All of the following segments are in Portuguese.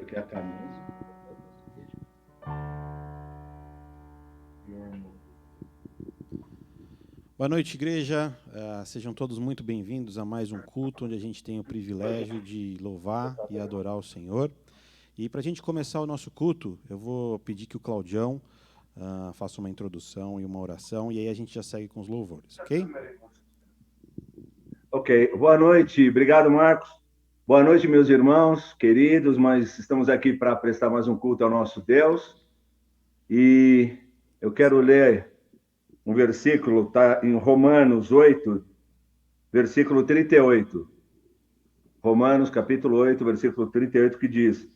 aqui a camisa. Boa noite, igreja. Sejam todos muito bem-vindos a mais um culto onde a gente tem o privilégio de louvar e adorar o Senhor. E para a gente começar o nosso culto, eu vou pedir que o Claudião faça uma introdução e uma oração, e aí a gente já segue com os louvores, ok? Ok. Boa noite. Obrigado, Marcos. Boa noite, meus irmãos queridos. Nós estamos aqui para prestar mais um culto ao nosso Deus. E eu quero ler um versículo, está em Romanos 8, versículo 38. Romanos, capítulo 8, versículo 38, que diz: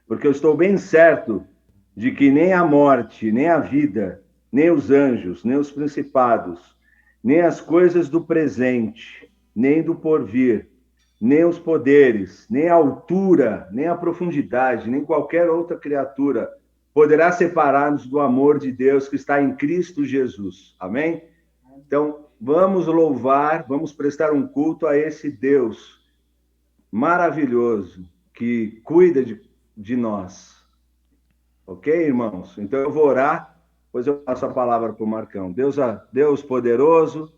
porque eu estou bem certo de que nem a morte, nem a vida, nem os anjos, nem os principados, nem as coisas do presente, nem do porvir, nem os poderes, nem a altura, nem a profundidade, nem qualquer outra criatura poderá separar-nos do amor de Deus que está em Cristo Jesus. Amém? Então, vamos louvar, vamos prestar um culto a esse Deus maravilhoso que cuida de nós. Ok, irmãos? Então eu vou orar, depois eu passo a palavra para o Marcão. Deus poderoso,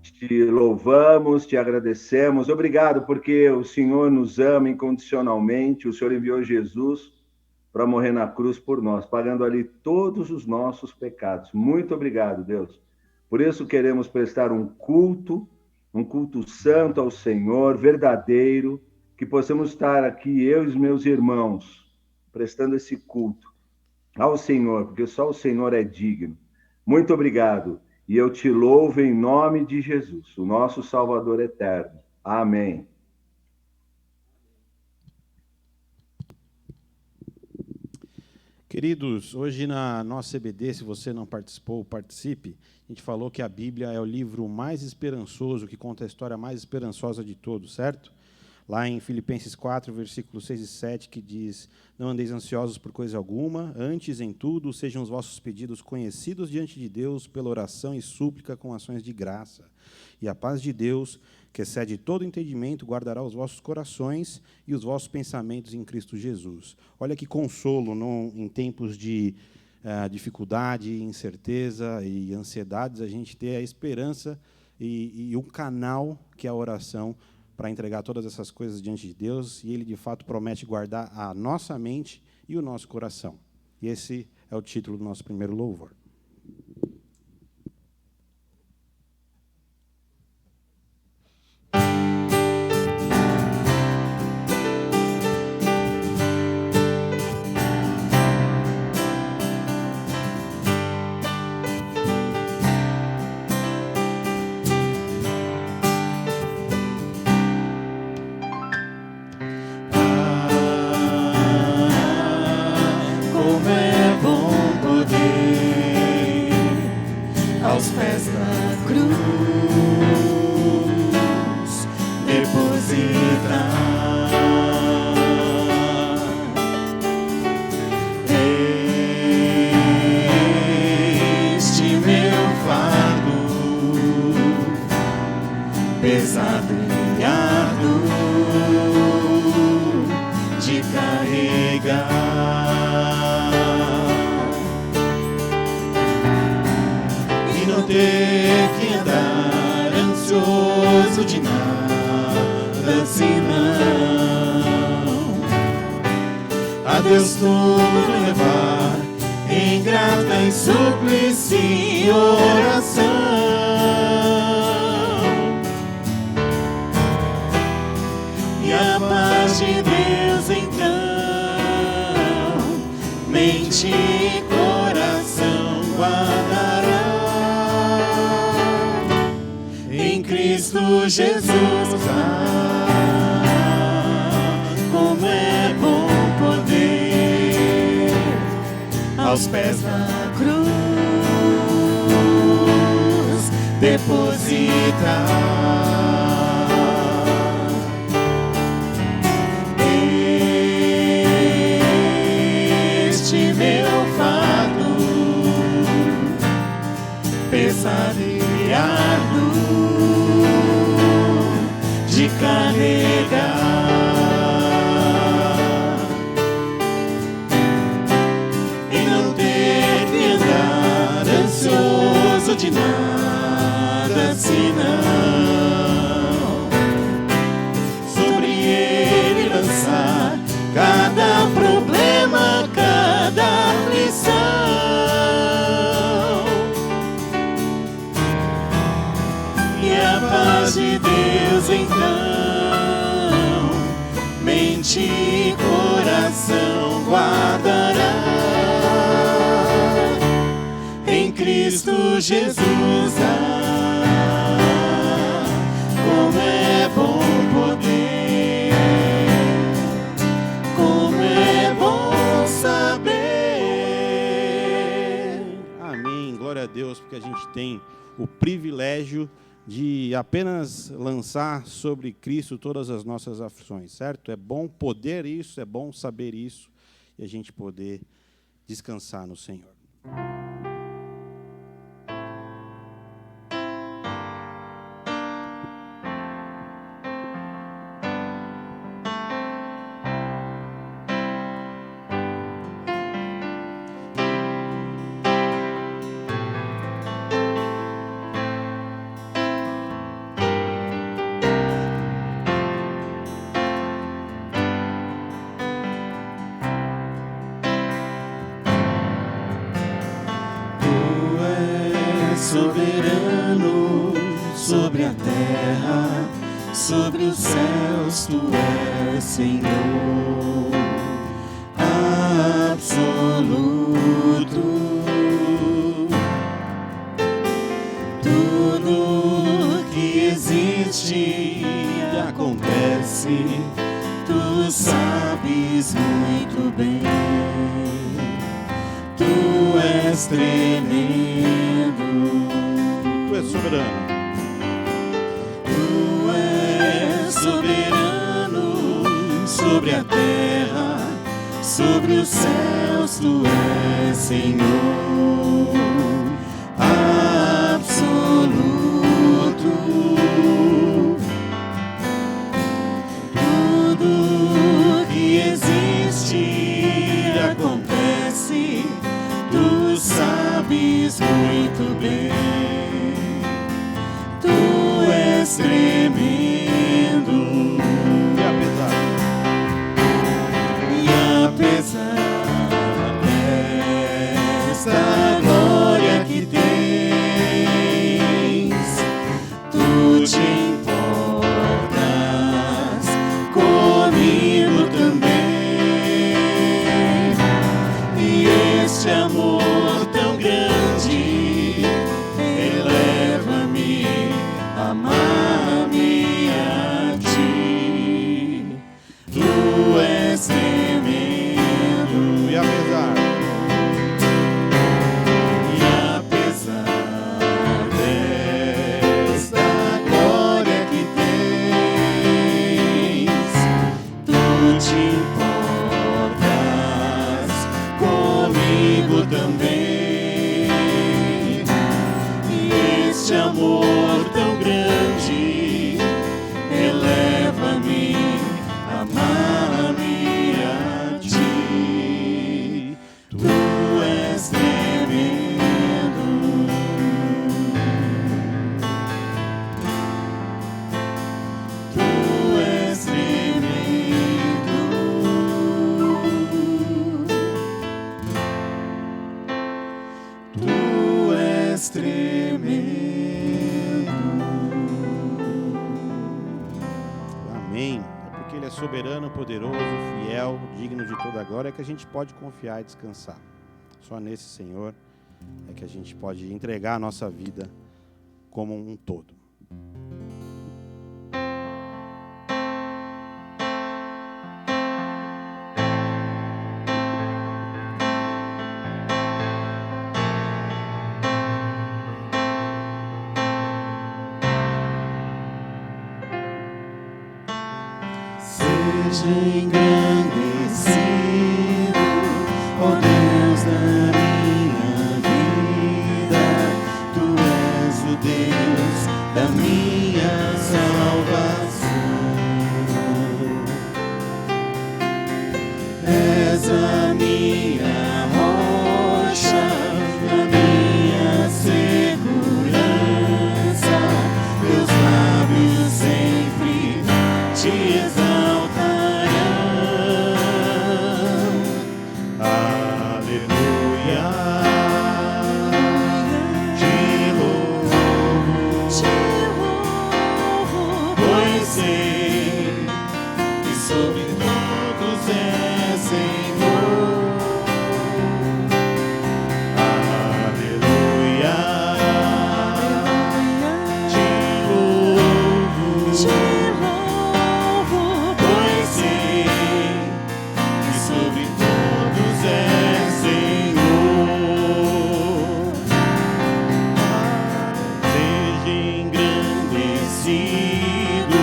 te louvamos, te agradecemos. Obrigado porque o Senhor nos ama incondicionalmente. O Senhor enviou Jesus para morrer na cruz por nós, pagando ali todos os nossos pecados. Muito obrigado, Deus. Por isso queremos prestar um culto santo ao Senhor, verdadeiro, que possamos estar aqui, eu e os meus irmãos, prestando esse culto ao Senhor, porque só o Senhor é digno. Muito obrigado. E eu te louvo em nome de Jesus, o nosso Salvador eterno. Amém. Queridos, hoje na nossa EBD, se você não participou, participe. A gente falou que a Bíblia é o livro mais esperançoso, que conta a história mais esperançosa de todos, certo? Lá em Filipenses 4, versículos 6 e 7, que diz: não andeis ansiosos por coisa alguma, antes em tudo sejam os vossos pedidos conhecidos diante de Deus pela oração e súplica com ações de graça. E a paz de Deus, que excede todo entendimento, guardará os vossos corações e os vossos pensamentos em Cristo Jesus. Olha que consolo em tempos de dificuldade, incerteza e ansiedades, a gente ter a esperança e o canal que é a oração para entregar todas essas coisas diante de Deus, e Ele, de fato, promete guardar a nossa mente e o nosso coração. E esse é o título do nosso primeiro louvor. Deus tudo levar em grata e súplice e oração. E a paz de Deus então, mente e coração guardará em Cristo Jesus. Como é bom poder aos pés da cruz depositar este meu fardo pesado e árduo de carregar. senão sobre ele lançar cada problema, cada aflição. E a paz de Deus então mente e coração guardará em Cristo Jesus. Como é bom poder, como é bom saber. Amém, glória a Deus, porque a gente tem o privilégio de apenas lançar sobre Cristo todas as nossas aflições, certo? É bom poder isso, é bom saber isso e a gente poder descansar no Senhor. Soberano sobre a terra, sobre os céus, tu és Senhor absoluto. Tudo que existe e acontece, tu sabes muito bem. Tu és tremendo. Tu és soberano. Tu és soberano sobre a terra, sobre os céus, tu és Senhor absoluto. Tudo que existe e acontece, tu sabes muito bem. Tu és tremendo. E apesar desta glória que tens, tu te importas comigo também. E este amor tão grande eleva-me, amar-me a ti. Tu és tremendo. E apesar desta glória que tens, tu te importas comigo também. E este amor tão grande eleva-me, amar-me a ti. Tu és tremendo. Tu és tremendo. Tu és tremendo. amém. É porque Ele é soberano, poderoso, fiel, digno de toda a glória, que a gente pode confiar e descansar. Só nesse Senhor é que a gente pode entregar a nossa vida como um todo. Seja engrandecido, ó Deus da minha vida. Tu és o Deus da minha salvação. És a minha rocha, a minha segurança. pois sei que sobre todos é Senhor. Aleluia, te louvo, pois sei que sobre todos é Senhor. Seja engrandecido,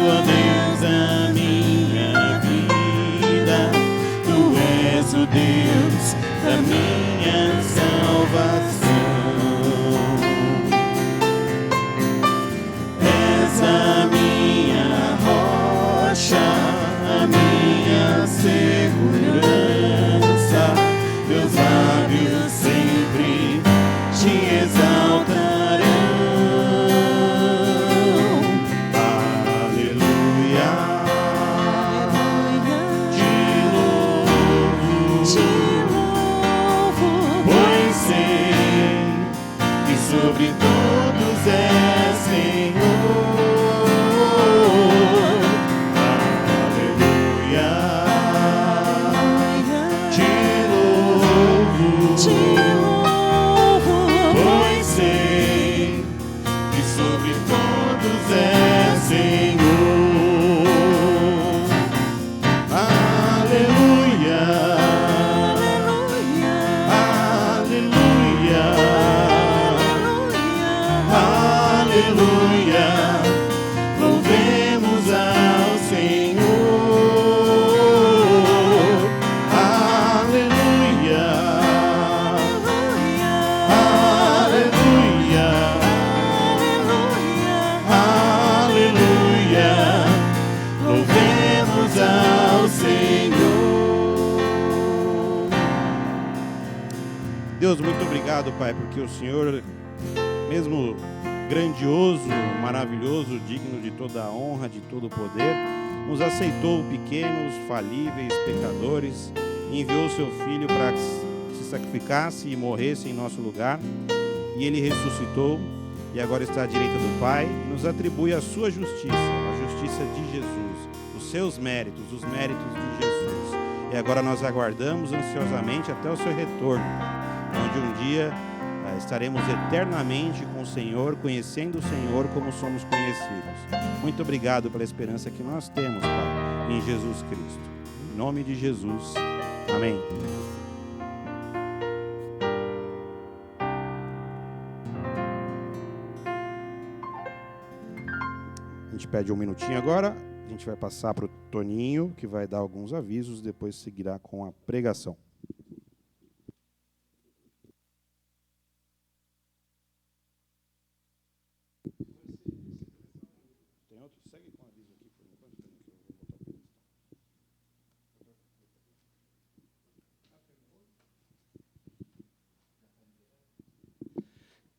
ó Deus, a minha vida. Tu és o Deus da minha salvação. És a minha rocha, a minha segurança. Meus lábios sempre te exaltarão. Aleluia, te louvo, pois sei que sobre todos é Senhor. Aleluia, te louvo, pois sei que sobre todos é Senhor. Aleluia, aleluia, aleluia, louvemos ao Senhor. Aleluia, aleluia, aleluia, louvemos ao Senhor. Deus, muito obrigado, Pai, porque o Senhor, mesmo grandioso, maravilhoso, digno de toda a honra, de todo o poder, nos aceitou pequenos, falíveis, pecadores, e enviou o seu Filho para que se sacrificasse e morresse em nosso lugar, e Ele ressuscitou, e agora está à direita do Pai, e nos atribui a sua justiça, a justiça de Jesus, os seus méritos, os méritos de Jesus. E agora nós aguardamos ansiosamente até o seu retorno, onde um dia estaremos eternamente com o Senhor, conhecendo o Senhor como somos conhecidos. Muito obrigado pela esperança que nós temos, Pai, em Jesus Cristo. Em nome de Jesus. Amém. A gente pede um minutinho agora. A gente vai passar para o Toninho, que vai dar alguns avisos, depois seguirá com a pregação.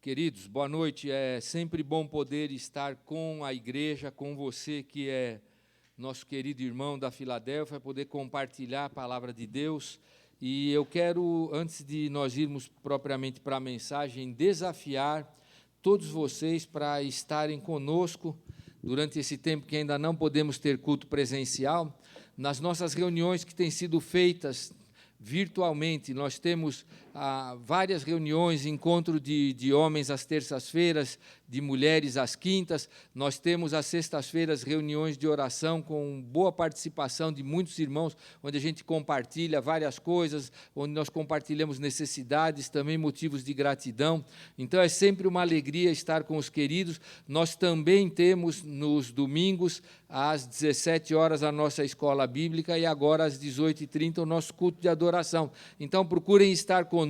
Queridos, boa noite. É sempre bom poder estar com a igreja, com você que é nosso querido irmão da Filadélfia, poder compartilhar a palavra de Deus. E eu quero, antes de nós irmos propriamente para a mensagem, desafiar todos vocês para estarem conosco durante esse tempo que ainda não podemos ter culto presencial, nas nossas reuniões que têm sido feitas virtualmente. Nós temos várias reuniões, encontro de homens às terças-feiras, de mulheres às quintas. Nós temos às sextas-feiras reuniões de oração com boa participação de muitos irmãos, onde a gente compartilha várias coisas, onde nós compartilhamos necessidades, também motivos de gratidão. Então é sempre uma alegria estar com os queridos. Nós também temos nos domingos, às 17 horas, a nossa escola bíblica, e agora às 18h30 o nosso culto de adoração. Então procurem estar conosco,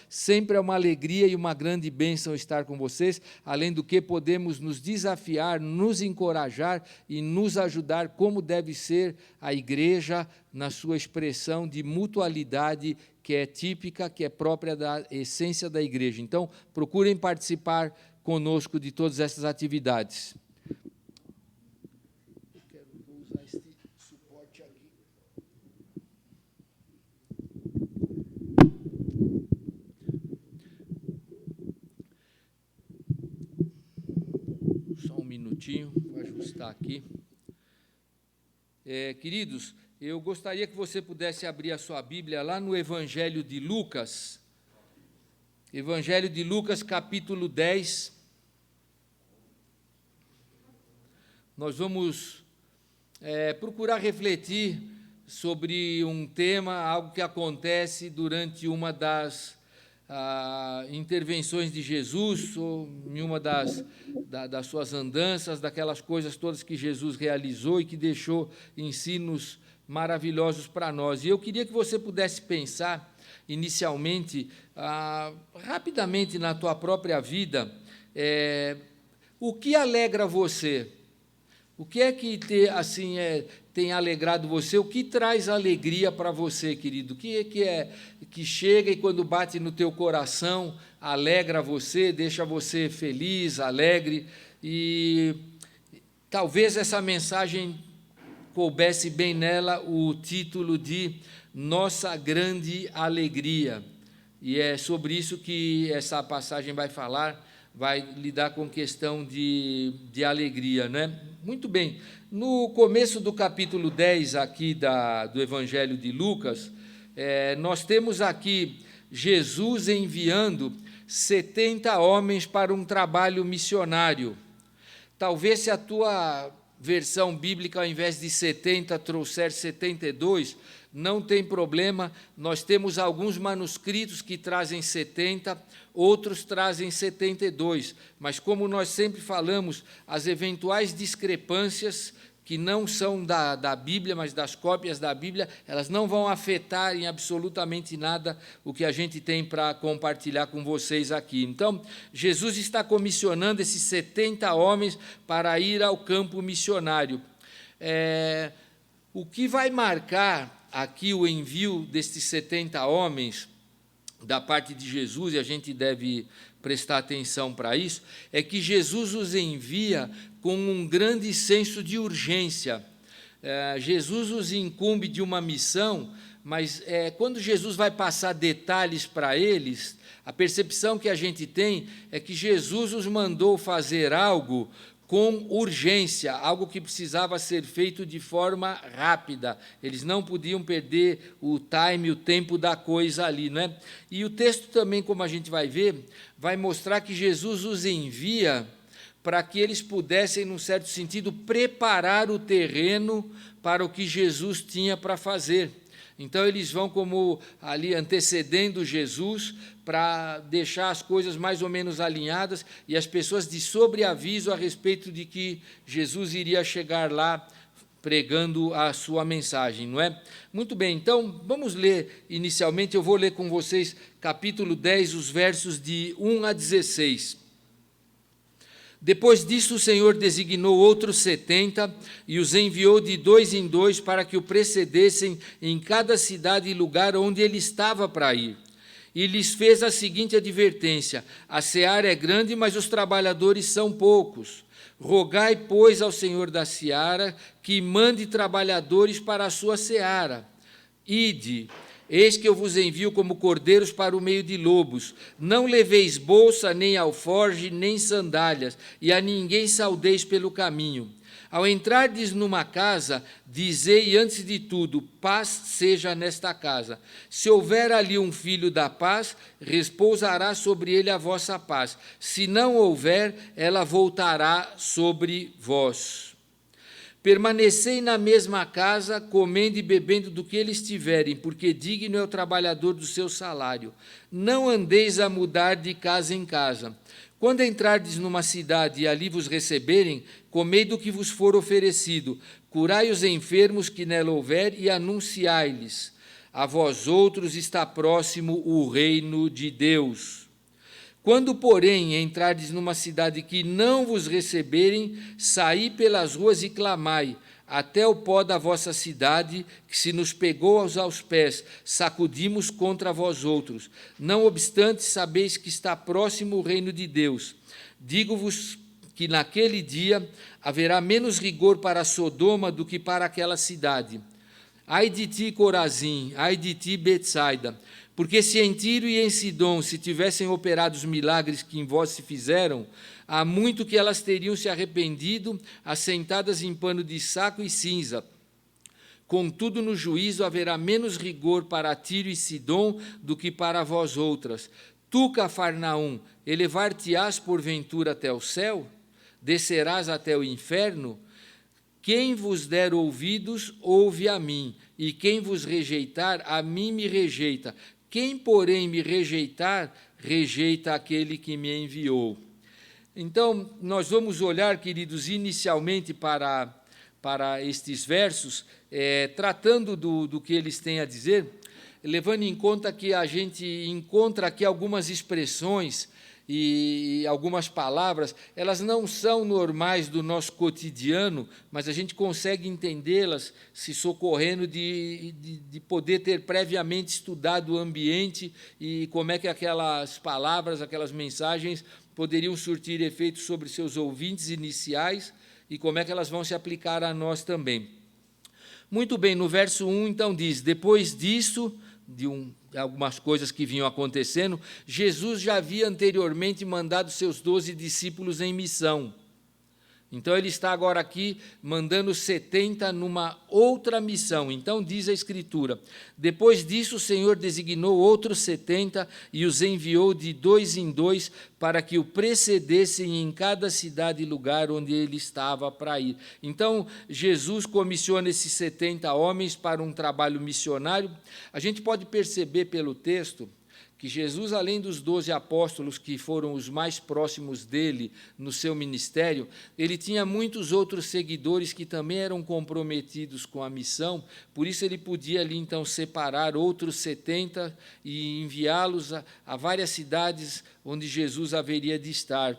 sempre é uma alegria e uma grande bênção estar com vocês, além do que podemos nos desafiar, nos encorajar e nos ajudar como deve ser a igreja na sua expressão de mutualidade que é típica, que é própria da essência da igreja. Então, procurem participar conosco de todas essas atividades. Vou usar este suporte aqui. minutinho, vou ajustar aqui. Queridos, eu gostaria que você pudesse abrir a sua Bíblia lá no Evangelho de Lucas. Evangelho de Lucas, capítulo 10. Nós vamos procurar refletir sobre um tema, algo que acontece durante uma das intervenções de Jesus, ou em uma das suas andanças, daquelas coisas todas que Jesus realizou e que deixou ensinos maravilhosos para nós. E eu queria que você pudesse pensar, inicialmente, rapidamente na tua própria vida, o que alegra você? O que é que tem alegrado você? O que traz alegria para você, querido? O que é que chega e quando bate no teu coração, alegra você, deixa você feliz, alegre? E talvez essa mensagem coubesse bem nela o título de Nossa Grande Alegria. E é sobre isso que essa passagem vai falar, vai lidar com questão de alegria, né? Muito bem, no começo do capítulo 10 aqui do Evangelho de Lucas, nós temos aqui Jesus enviando 70 homens para um trabalho missionário. Talvez se a tua versão bíblica, ao invés de 70, trouxer 72, não tem problema, nós temos alguns manuscritos que trazem 70, outros trazem 72, mas como nós sempre falamos, as eventuais discrepâncias, que não são da Bíblia, mas das cópias da Bíblia, elas não vão afetar em absolutamente nada o que a gente tem para compartilhar com vocês aqui. Então, Jesus está comissionando esses 70 homens para ir ao campo missionário. O que vai marcar aqui o envio destes 70 homens, da parte de Jesus, e a gente deve prestar atenção para isso, é que Jesus os envia com um grande senso de urgência. Jesus os incumbe de uma missão, mas quando Jesus vai passar detalhes para eles, a percepção que a gente tem é que Jesus os mandou fazer algo com urgência, algo que precisava ser feito de forma rápida. Eles não podiam perder o time, o tempo da coisa ali, não é? E o texto também, como a gente vai ver, vai mostrar que Jesus os envia para que eles pudessem, num certo sentido, preparar o terreno para o que Jesus tinha para fazer. Então, eles vão como ali antecedendo Jesus para deixar as coisas mais ou menos alinhadas e as pessoas de sobreaviso a respeito de que Jesus iria chegar lá pregando a sua mensagem, não é? Muito bem, então, vamos ler inicialmente, eu vou ler com vocês capítulo 10, os versos de 1 a 16. Depois disso, o Senhor designou outros 70 e os enviou de 2 em 2 para que o precedessem em cada cidade e lugar onde ele estava para ir. E lhes fez a seguinte advertência: a seara é grande, mas os trabalhadores são poucos. Rogai, pois, ao Senhor da seara que mande trabalhadores para a sua seara. Ide, eis que eu vos envio como cordeiros para o meio de lobos. Não leveis bolsa, nem alforge, nem sandálias, e a ninguém saudeis pelo caminho. Ao entrardes numa casa, dizei antes de tudo, paz seja nesta casa. Se houver ali um filho da paz, repousará sobre ele a vossa paz. Se não houver, ela voltará sobre vós. Permanecei na mesma casa, comendo e bebendo do que eles tiverem, porque digno é o trabalhador do seu salário. Não andeis a mudar de casa em casa. Quando entrardes numa cidade e ali vos receberem, comei do que vos for oferecido, curai os enfermos que nela houver e anunciai-lhes: a vós outros está próximo o reino de Deus. Quando, porém, entrardes numa cidade que não vos receberem, saí pelas ruas e clamai, até o pó da vossa cidade, que se nos pegou aos pés, sacudimos contra vós outros. Não obstante, sabeis que está próximo o reino de Deus. Digo-vos que naquele dia haverá menos rigor para Sodoma do que para aquela cidade. Ai de ti, Corazim, ai de ti, Betsaida, Porque se em Tiro e em Sidom se tivessem operado os milagres que em vós se fizeram, há muito que elas teriam se arrependido, assentadas em pano de saco e cinza. Contudo, no juízo haverá menos rigor para Tiro e Sidom do que para vós outras. Tu, Cafarnaum, elevar-te-ás porventura até o céu? Descerás até o inferno? Quem vos der ouvidos, ouve a mim, e quem vos rejeitar, a mim me rejeita. Quem, porém, me rejeitar, rejeita aquele que me enviou. Então, nós vamos olhar, queridos, inicialmente para estes versos, tratando do que eles têm a dizer, levando em conta que a gente encontra aqui algumas expressões e algumas palavras, elas não são normais do nosso cotidiano, mas a gente consegue entendê-las se socorrendo de poder ter previamente estudado o ambiente e como é que aquelas palavras, aquelas mensagens poderiam surtir efeito sobre seus ouvintes iniciais e como é que elas vão se aplicar a nós também. Muito bem, no verso 1, então, diz, depois disso, algumas coisas que vinham acontecendo, Jesus já havia anteriormente mandado seus 12 discípulos em missão. Então, ele está agora aqui mandando 70 numa outra missão. Então, diz a Escritura, depois disso o Senhor designou outros 70 e os enviou de 2 em 2 para que o precedessem em cada cidade e lugar onde ele estava para ir. Então, Jesus comissiona esses 70 homens para um trabalho missionário. A gente pode perceber pelo texto que Jesus, além dos 12 apóstolos, que foram os mais próximos dele no seu ministério, ele tinha muitos outros seguidores que também eram comprometidos com a missão, por isso ele podia ali, então, separar outros 70 e enviá-los a várias cidades onde Jesus haveria de estar.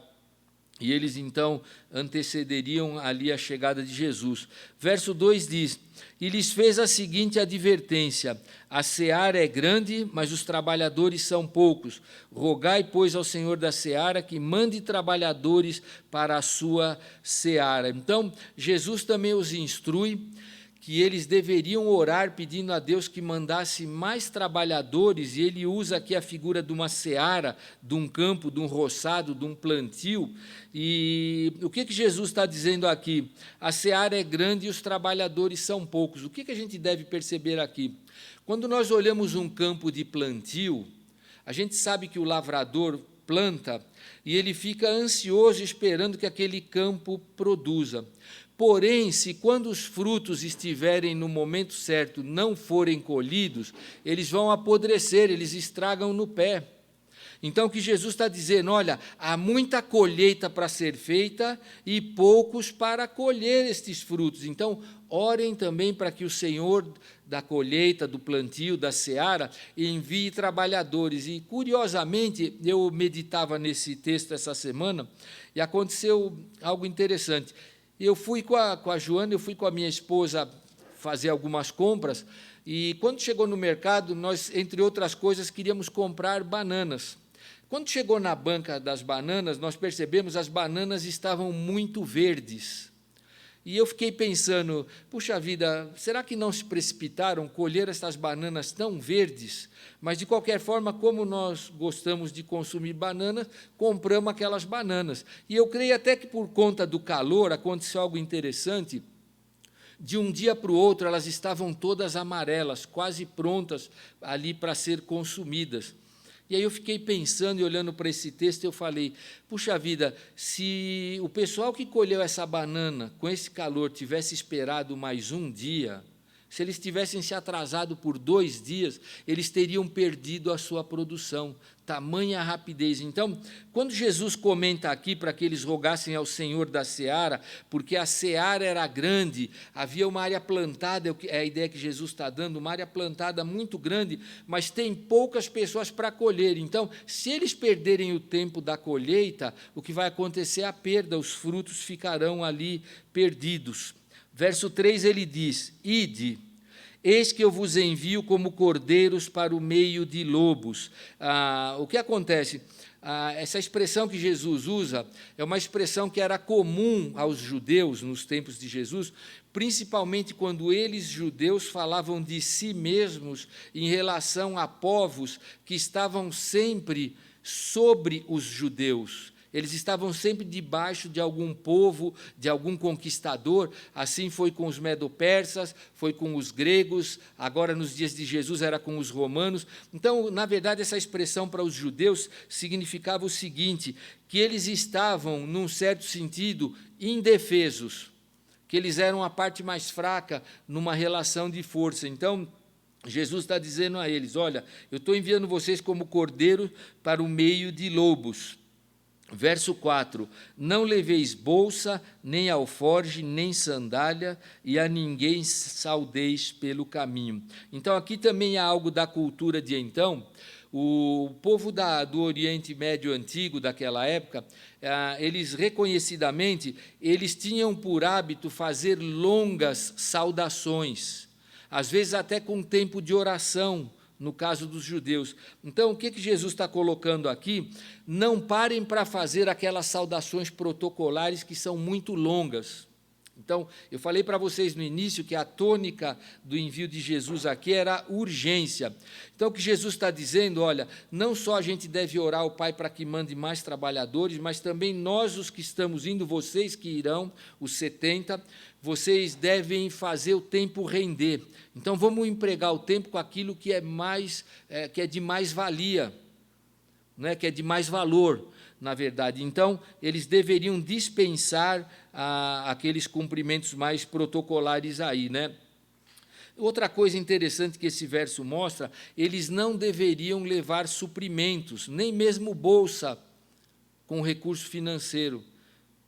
E eles, então, antecederiam ali a chegada de Jesus. Verso 2 diz, e lhes fez a seguinte advertência, a seara é grande, mas os trabalhadores são poucos. Rogai, pois, ao Senhor da seara que mande trabalhadores para a sua seara. Então, Jesus também os instrui que eles deveriam orar pedindo a Deus que mandasse mais trabalhadores, e ele usa aqui a figura de uma seara, de um campo, de um roçado, de um plantio. E o que Jesus está dizendo aqui? A seara é grande e os trabalhadores são poucos. O que a gente deve perceber aqui? Quando nós olhamos um campo de plantio, a gente sabe que o lavrador planta e ele fica ansioso esperando que aquele campo produza. Porém, se quando os frutos estiverem no momento certo não forem colhidos, eles vão apodrecer, eles estragam no pé. Então, o que Jesus está dizendo, olha, há muita colheita para ser feita e poucos para colher estes frutos. Então, orem também para que o Senhor da colheita, do plantio, da seara, envie trabalhadores. E, curiosamente, eu meditava nesse texto essa semana e aconteceu algo interessante. Eu fui com a Joana, eu fui com a minha esposa fazer algumas compras, e quando chegou no mercado, nós, entre outras coisas, queríamos comprar bananas. Quando chegou na banca das bananas, nós percebemos que as bananas estavam muito verdes. E eu fiquei pensando, puxa vida, será que não se precipitaram colher essas bananas tão verdes? Mas, de qualquer forma, como nós gostamos de consumir bananas, compramos aquelas bananas. E eu creio até que, por conta do calor, aconteceu algo interessante. De um dia para o outro, elas estavam todas amarelas, quase prontas ali para ser consumidas. E aí eu fiquei pensando e olhando para esse texto, eu falei, puxa vida, se o pessoal que colheu essa banana com esse calor tivesse esperado mais um dia, se eles tivessem se atrasado por 2 dias, eles teriam perdido a sua produção, tamanha rapidez. Então, quando Jesus comenta aqui para que eles rogassem ao Senhor da seara, porque a seara era grande, havia uma área plantada, é a ideia que Jesus está dando, uma área plantada muito grande, mas tem poucas pessoas para colher. Então, se eles perderem o tempo da colheita, o que vai acontecer é a perda, os frutos ficarão ali perdidos. Verso 3, ele diz, ide, eis que eu vos envio como cordeiros para o meio de lobos. O que acontece? essa expressão que Jesus usa é uma expressão que era comum aos judeus nos tempos de Jesus, principalmente quando eles, judeus, falavam de si mesmos em relação a povos que estavam sempre sobre os judeus. Eles estavam sempre debaixo de algum povo, de algum conquistador. Assim foi com os medo-persas, foi com os gregos, agora nos dias de Jesus era com os romanos. Então, na verdade, essa expressão para os judeus significava o seguinte, que eles estavam, num certo sentido, indefesos, que eles eram a parte mais fraca numa relação de força. Então, Jesus está dizendo a eles, olha, eu estou enviando vocês como cordeiro para o meio de lobos. Verso 4, não leveis bolsa, nem alforge, nem sandália, e a ninguém saudeis pelo caminho. Então, aqui também há algo da cultura de então. O povo do Oriente Médio Antigo, daquela época, eles reconhecidamente, eles tinham por hábito fazer longas saudações, às vezes até com tempo de oração, no caso dos judeus. Então, o que Jesus está colocando aqui? Não parem para fazer aquelas saudações protocolares que são muito longas. Então, eu falei para vocês no início que a tônica do envio de Jesus aqui era urgência. Então, o que Jesus está dizendo, olha, não só a gente deve orar ao Pai para que mande mais trabalhadores, mas também nós, os que estamos indo, vocês que irão, os 70, vocês devem fazer o tempo render. Então, vamos empregar o tempo com aquilo que é de mais valia, né, que é de mais valor, na verdade. Então, eles deveriam dispensar aqueles cumprimentos mais protocolares aí, né? Outra coisa interessante que esse verso mostra, eles não deveriam levar suprimentos, nem mesmo bolsa com recurso financeiro.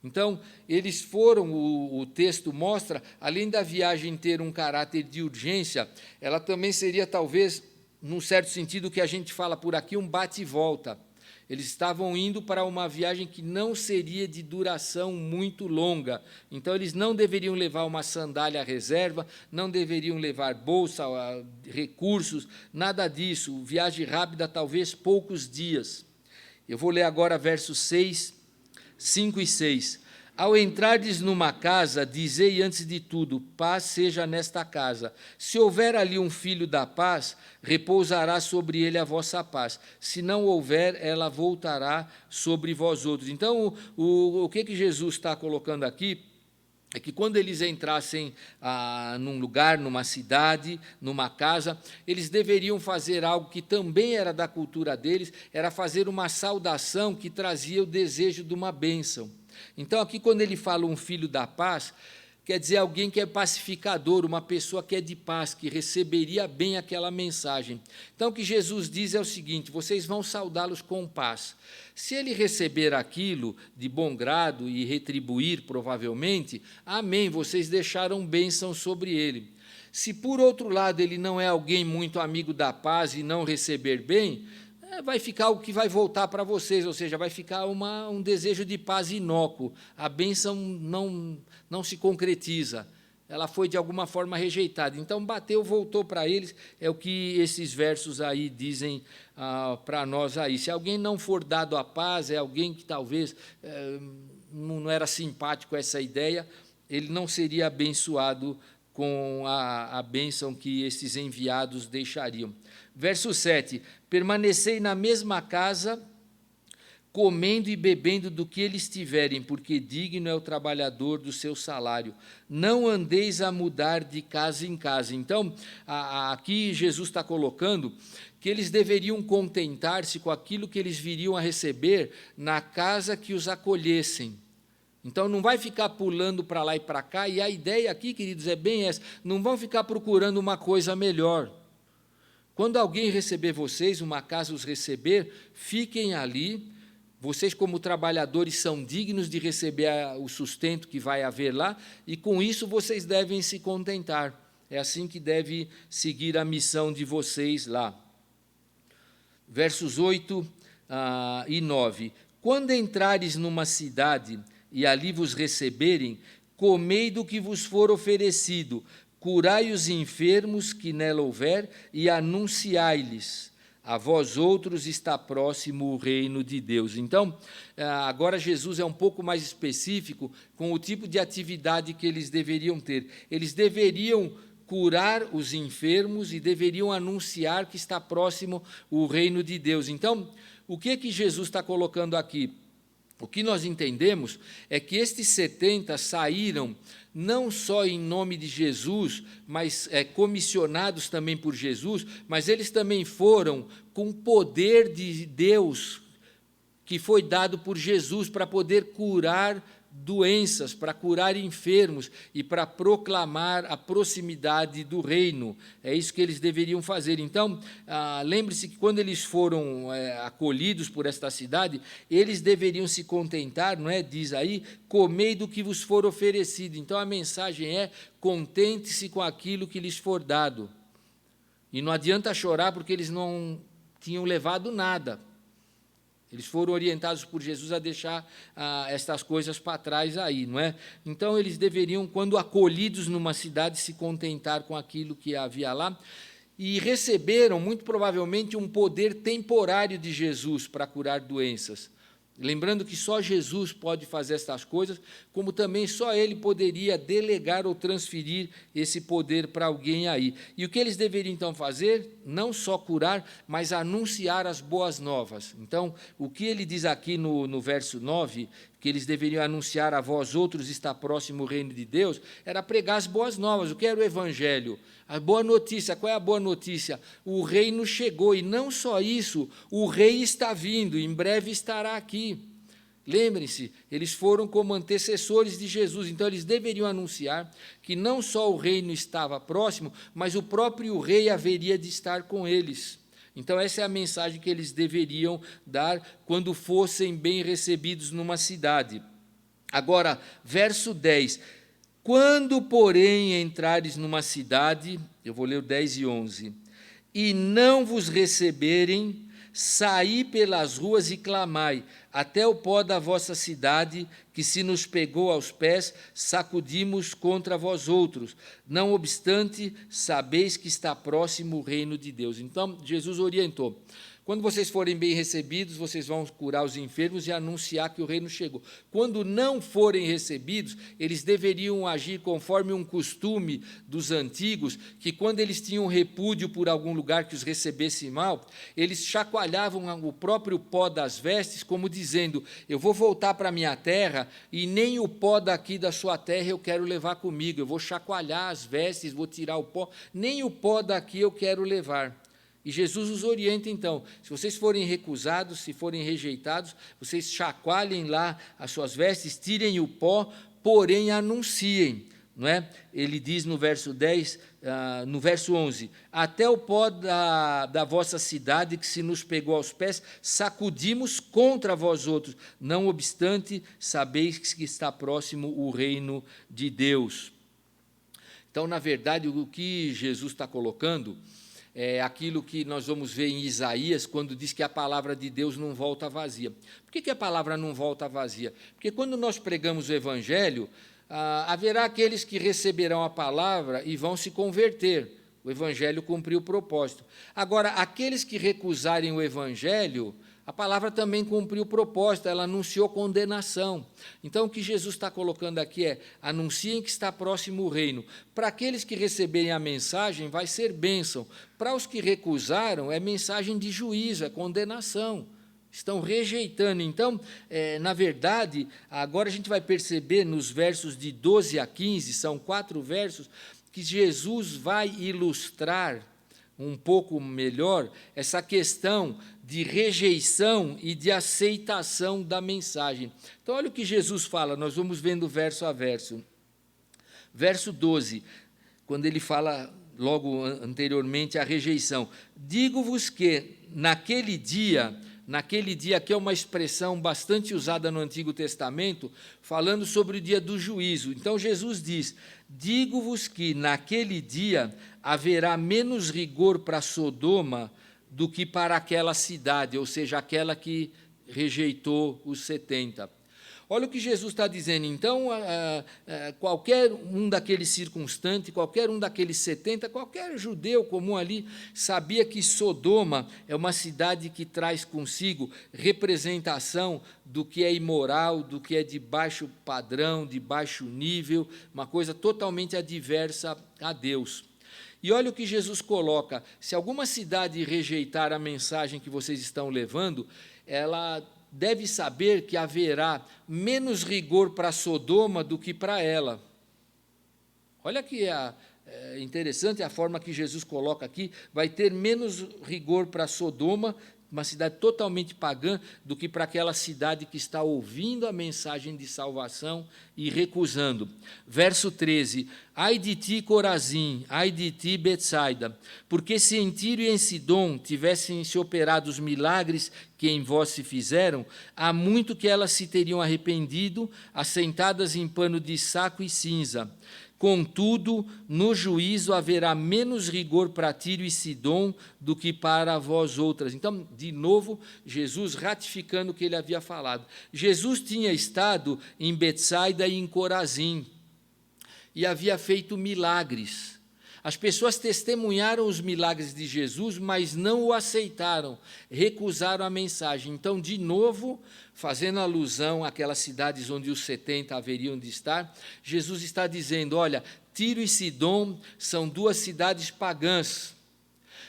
Então, eles foram, o texto mostra, além da viagem ter um caráter de urgência, ela também seria, talvez, num certo sentido, o que a gente fala por aqui, um bate e volta. Eles estavam indo para uma viagem que não seria de duração muito longa. Então, eles não deveriam levar uma sandália à reserva, não deveriam levar bolsa, recursos, nada disso. Viagem rápida, talvez poucos dias. Eu vou ler agora versos 5 e 6. Ao entrardes numa casa, dizei antes de tudo, paz seja nesta casa. Se houver ali um filho da paz, repousará sobre ele a vossa paz. Se não houver, ela voltará sobre vós outros. Então, o que Jesus está colocando aqui é que quando eles entrassem num lugar, numa cidade, numa casa, eles deveriam fazer algo que também era da cultura deles, era fazer uma saudação que trazia o desejo de uma bênção. Então, aqui, quando ele fala um filho da paz, quer dizer alguém que é pacificador, uma pessoa que é de paz, que receberia bem aquela mensagem. Então, o que Jesus diz é o seguinte, vocês vão saudá-los com paz. Se ele receber aquilo de bom grado e retribuir, provavelmente, amém, vocês deixaram bênção sobre ele. Se, por outro lado, ele não é alguém muito amigo da paz e não receber bem, vai ficar o que vai voltar para vocês, ou seja, vai ficar um desejo de paz inócuo. A bênção não se concretiza, ela foi de alguma forma rejeitada. Então, bateu, voltou para eles, é o que esses versos aí dizem para nós aí. Se alguém não for dado a paz, é alguém que talvez não era simpático a essa ideia, ele não seria abençoado com a bênção que esses enviados deixariam. Verso 7, permanecei na mesma casa, comendo e bebendo do que eles tiverem, porque digno é o trabalhador do seu salário. Não andeis a mudar de casa em casa. Então, aqui Jesus está colocando que eles deveriam contentar-se com aquilo que eles viriam a receber na casa que os acolhessem. Então, não vai ficar pulando para lá e para cá, e a ideia aqui, queridos, é bem essa, não vão ficar procurando uma coisa melhor. Quando alguém receber vocês, uma casa os receber, fiquem ali, vocês como trabalhadores são dignos de receber o sustento que vai haver lá, e com isso vocês devem se contentar. É assim que deve seguir a missão de vocês lá. Versos 8 e 9. Quando entrares numa cidade e ali vos receberem, comei do que vos for oferecido, curai os enfermos que nela houver e anunciai-lhes. a vós outros está próximo o reino de Deus. Então, agora Jesus é um pouco mais específico com o tipo de atividade que eles deveriam ter. Eles deveriam curar os enfermos e deveriam anunciar que está próximo o reino de Deus. Então, o que Jesus está colocando aqui? O que nós entendemos é que estes 70 saíram não só em nome de Jesus, mas comissionados também por Jesus, mas eles também foram com o poder de Deus que foi dado por Jesus para poder curar doenças, para curar enfermos e para proclamar a proximidade do reino. É isso que eles deveriam fazer. Então, lembre-se que quando eles foram acolhidos por esta cidade, eles deveriam se contentar, não é? Diz aí, comei do que vos for oferecido. Então, a mensagem é, contente-se com aquilo que lhes for dado. E não adianta chorar porque eles não tinham levado nada. Eles foram orientados por Jesus a deixar estas coisas para trás aí, não é? Então, eles deveriam, quando acolhidos numa cidade, se contentar com aquilo que havia lá, e receberam, muito provavelmente, um poder temporário de Jesus para curar doenças. Lembrando que só Jesus pode fazer estas coisas, como também só Ele poderia delegar ou transferir esse poder para alguém aí. E o que eles deveriam, então, fazer? Não só curar, mas anunciar as boas novas. Então, o que ele diz aqui no verso 9, que eles deveriam anunciar a vós outros está próximo o reino de Deus, era pregar as boas novas. O que era o evangelho? A boa notícia. Qual é a boa notícia? O reino chegou, e não só isso, o rei está vindo, em breve estará aqui. Lembrem-se, eles foram como antecessores de Jesus, então eles deveriam anunciar que não só o reino estava próximo, mas o próprio rei haveria de estar com eles. Então, essa é a mensagem que eles deveriam dar quando fossem bem recebidos numa cidade. Agora, verso 10. Quando, porém, entrares numa cidade, eu vou ler o 10 e 11, e não vos receberem, saí pelas ruas e clamai, até o pó da vossa cidade, que se nos pegou aos pés, sacudimos contra vós outros. Não obstante, sabeis que está próximo o reino de Deus. Então, Jesus orientou. Quando vocês forem bem recebidos, vocês vão curar os enfermos e anunciar que o reino chegou. Quando não forem recebidos, eles deveriam agir conforme um costume dos antigos, que quando eles tinham repúdio por algum lugar que os recebesse mal, eles chacoalhavam o próprio pó das vestes, como dizendo, eu vou voltar para a minha terra e nem o pó daqui da sua terra eu quero levar comigo, eu vou chacoalhar as vestes, vou tirar o pó, nem o pó daqui eu quero levar. E Jesus os orienta, então, se vocês forem recusados, se forem rejeitados, vocês chacoalhem lá as suas vestes, tirem o pó, porém anunciem, não é? Ele diz no verso 10, no verso 11, até o pó da vossa cidade que se nos pegou aos pés, sacudimos contra vós outros, não obstante, sabeis que está próximo o reino de Deus. Então, na verdade, o que Jesus está colocando é aquilo que nós vamos ver em Isaías, quando diz que a palavra de Deus não volta vazia. Por que a palavra não volta vazia? Porque quando nós pregamos o Evangelho, haverá aqueles que receberão a palavra e vão se converter. O Evangelho cumpriu o propósito. Agora, aqueles que recusarem o Evangelho, a palavra também cumpriu o propósito, ela anunciou condenação. Então, o que Jesus está colocando aqui é, anunciem que está próximo o reino. Para aqueles que receberem a mensagem, vai ser bênção. Para os que recusaram, é mensagem de juízo, é condenação. Estão rejeitando. Então, na verdade, agora a gente vai perceber nos versos de 12 a 15, são 4 versos, que Jesus vai ilustrar um pouco melhor essa questão de rejeição e de aceitação da mensagem. Então, olha o que Jesus fala, nós vamos vendo verso a verso. Verso 12, quando ele fala logo anteriormente a rejeição. Digo-vos que naquele dia, que é uma expressão bastante usada no Antigo Testamento, falando sobre o dia do juízo. Então, Jesus diz, digo-vos que naquele dia haverá menos rigor para Sodoma do que para aquela cidade, ou seja, aquela que rejeitou os 70. Olha o que Jesus está dizendo. Então, qualquer um daqueles circunstantes, qualquer um daqueles 70, qualquer judeu comum ali, sabia que Sodoma é uma cidade que traz consigo representação do que é imoral, do que é de baixo padrão, de baixo nível, uma coisa totalmente adversa a Deus. E olha o que Jesus coloca: se alguma cidade rejeitar a mensagem que vocês estão levando, ela deve saber que haverá menos rigor para Sodoma do que para ela. Olha que é interessante a forma que Jesus coloca aqui: vai ter menos rigor para Sodoma, uma cidade totalmente pagã, do que para aquela cidade que está ouvindo a mensagem de salvação e recusando. Verso 13: ai de ti, Corazim, ai de ti, Betsaida, porque se em Tiro e em Sidom tivessem se operado os milagres que em vós se fizeram, há muito que elas se teriam arrependido, assentadas em pano de saco e cinza. Contudo, no juízo haverá menos rigor para Tiro e Sidom do que para vós outras. Então, de novo, Jesus ratificando o que ele havia falado. Jesus tinha estado em Betsaida e em Corazim, e havia feito milagres. As pessoas testemunharam os milagres de Jesus, mas não o aceitaram, recusaram a mensagem. Então, de novo, fazendo alusão àquelas cidades onde os 70 haveriam de estar, Jesus está dizendo: olha, Tiro e Sidom são duas cidades pagãs,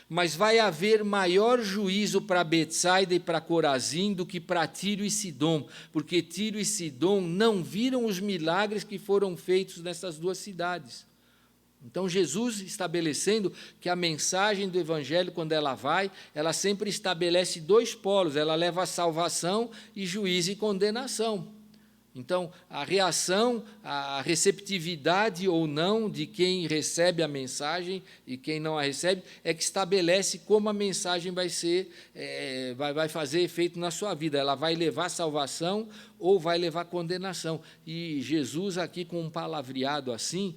mas vai haver maior juízo para Betsaida e para Corazim do que para Tiro e Sidom, porque Tiro e Sidom não viram os milagres que foram feitos nessas duas cidades. Então, Jesus estabelecendo que a mensagem do Evangelho, quando ela sempre estabelece dois polos: ela leva a salvação e juízo e condenação. Então, a reação, a receptividade ou não de quem recebe a mensagem e quem não a recebe é que estabelece como a mensagem vai fazer efeito na sua vida. Ela vai levar salvação ou vai levar condenação. E Jesus aqui, com um palavreado assim,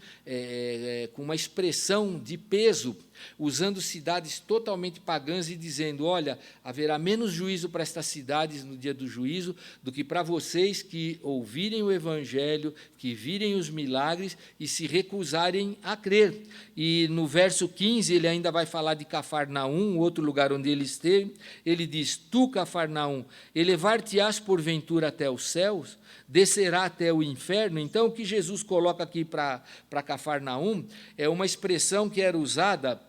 com uma expressão de peso, usando cidades totalmente pagãs e dizendo: olha, haverá menos juízo para estas cidades no dia do juízo do que para vocês que ouvirem o Evangelho, que virem os milagres e se recusarem a crer. E no verso 15, ele ainda vai falar de Cafarnaum, outro lugar onde ele esteve. Ele diz: tu, Cafarnaum, elevar-te-ás porventura até os céus? Descerá até o inferno? Então, o que Jesus coloca aqui para Cafarnaum é uma expressão que era usada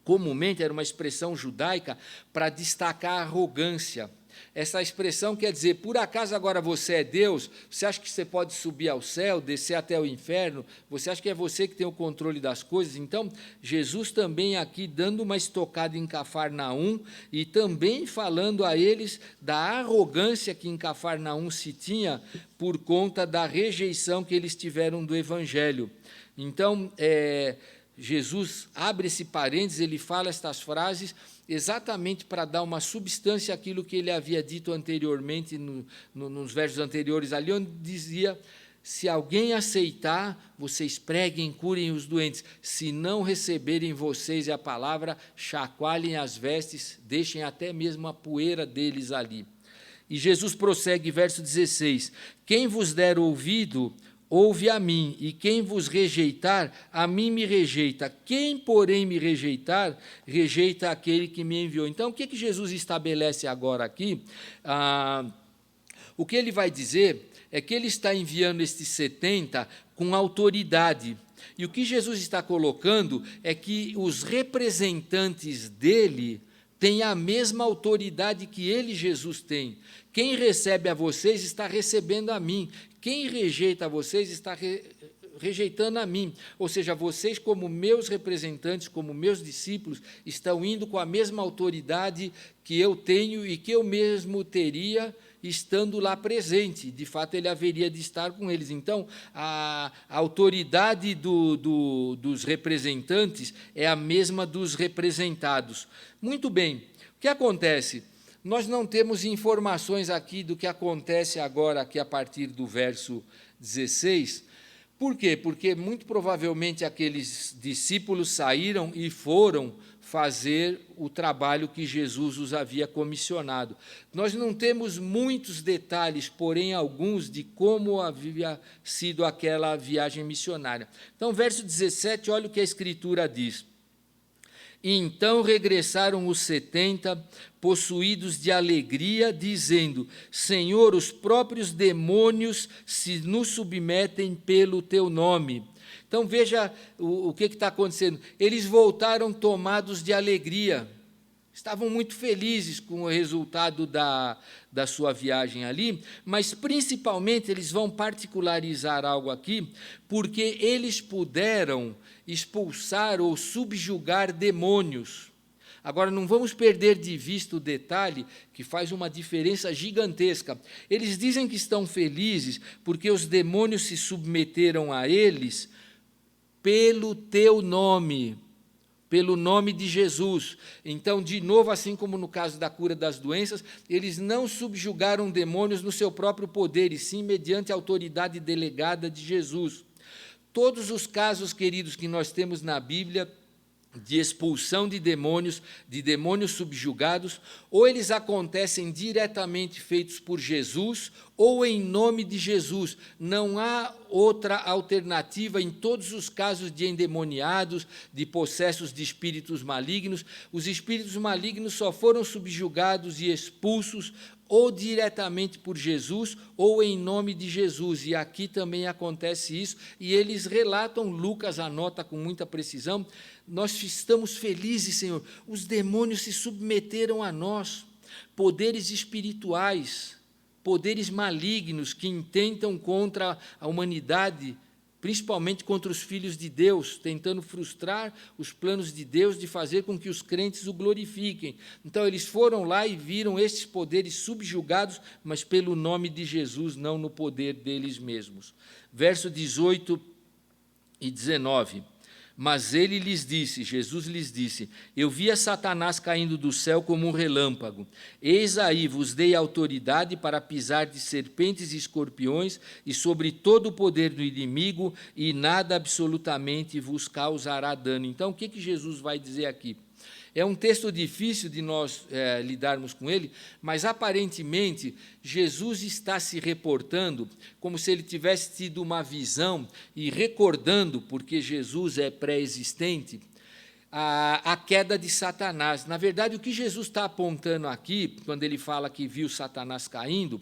comumente, era uma expressão judaica para destacar a arrogância. Essa expressão quer dizer: por acaso agora você é Deus? Você acha que você pode subir ao céu, descer até o inferno? Você acha que é você que tem o controle das coisas? Então, Jesus também aqui dando uma estocada em Cafarnaum e também falando a eles da arrogância que em Cafarnaum se tinha por conta da rejeição que eles tiveram do Evangelho. Então, Jesus abre esse parênteses, ele fala estas frases exatamente para dar uma substância àquilo que ele havia dito anteriormente, nos versos anteriores, ali onde dizia: se alguém aceitar, vocês preguem, curem os doentes. Se não receberem vocês a palavra, chacoalhem as vestes, deixem até mesmo a poeira deles ali. E Jesus prossegue, verso 16: quem vos der ouvido, ouve a mim, e quem vos rejeitar, a mim me rejeita. Quem, porém, me rejeitar, rejeita aquele que me enviou. Então, o que Jesus estabelece agora aqui? O que ele vai dizer é que ele está enviando estes 70 com autoridade. E o que Jesus está colocando é que os representantes dele têm a mesma autoridade que ele, Jesus, tem. Quem recebe a vocês está recebendo a mim. Quem rejeita a vocês está rejeitando a mim. Ou seja, vocês, como meus representantes, como meus discípulos, estão indo com a mesma autoridade que eu tenho e que eu mesmo teria estando lá presente. De fato, ele haveria de estar com eles. Então, a autoridade dos representantes é a mesma dos representados. Muito bem, o que acontece? Nós não temos informações aqui do que acontece agora, aqui a partir do verso 16. Por quê? Porque, muito provavelmente, aqueles discípulos saíram e foram fazer o trabalho que Jesus os havia comissionado. Nós não temos muitos detalhes, porém alguns, de como havia sido aquela viagem missionária. Então, verso 17, olha o que a Escritura diz. E então regressaram os 70, possuídos de alegria, dizendo: Senhor, os próprios demônios se nos submetem pelo teu nome. Então, veja o que está acontecendo. Eles voltaram tomados de alegria. Estavam muito felizes com o resultado da sua viagem ali, mas, principalmente, eles vão particularizar algo aqui, porque eles puderam expulsar ou subjugar demônios. Agora, não vamos perder de vista o detalhe que faz uma diferença gigantesca. Eles dizem que estão felizes porque os demônios se submeteram a eles pelo teu nome, pelo nome de Jesus. Então, de novo, assim como no caso da cura das doenças, eles não subjugaram demônios no seu próprio poder, e sim mediante a autoridade delegada de Jesus. Todos os casos, queridos, que nós temos na Bíblia, de expulsão de demônios subjugados, ou eles acontecem diretamente feitos por Jesus, ou em nome de Jesus. Não há outra alternativa em todos os casos de endemoniados, de possessos de espíritos malignos. Os espíritos malignos só foram subjugados e expulsos ou diretamente por Jesus, ou em nome de Jesus, e aqui também acontece isso, e eles relatam, Lucas anota com muita precisão: nós estamos felizes, Senhor, os demônios se submeteram a nós, poderes espirituais, poderes malignos que intentam contra a humanidade, principalmente contra os filhos de Deus, tentando frustrar os planos de Deus de fazer com que os crentes o glorifiquem. Então, eles foram lá e viram esses poderes subjugados, mas pelo nome de Jesus, não no poder deles mesmos. Verso 18 e 19. Mas ele lhes disse, Jesus lhes disse: eu via Satanás caindo do céu como um relâmpago. Eis aí, vos dei autoridade para pisar de serpentes e escorpiões e sobre todo o poder do inimigo, e nada absolutamente vos causará dano. Então, o que Jesus vai dizer aqui? É um texto difícil de nós lidarmos com ele, mas, aparentemente, Jesus está se reportando como se ele tivesse tido uma visão e recordando, porque Jesus é pré-existente, a queda de Satanás. Na verdade, o que Jesus está apontando aqui, quando ele fala que viu Satanás caindo,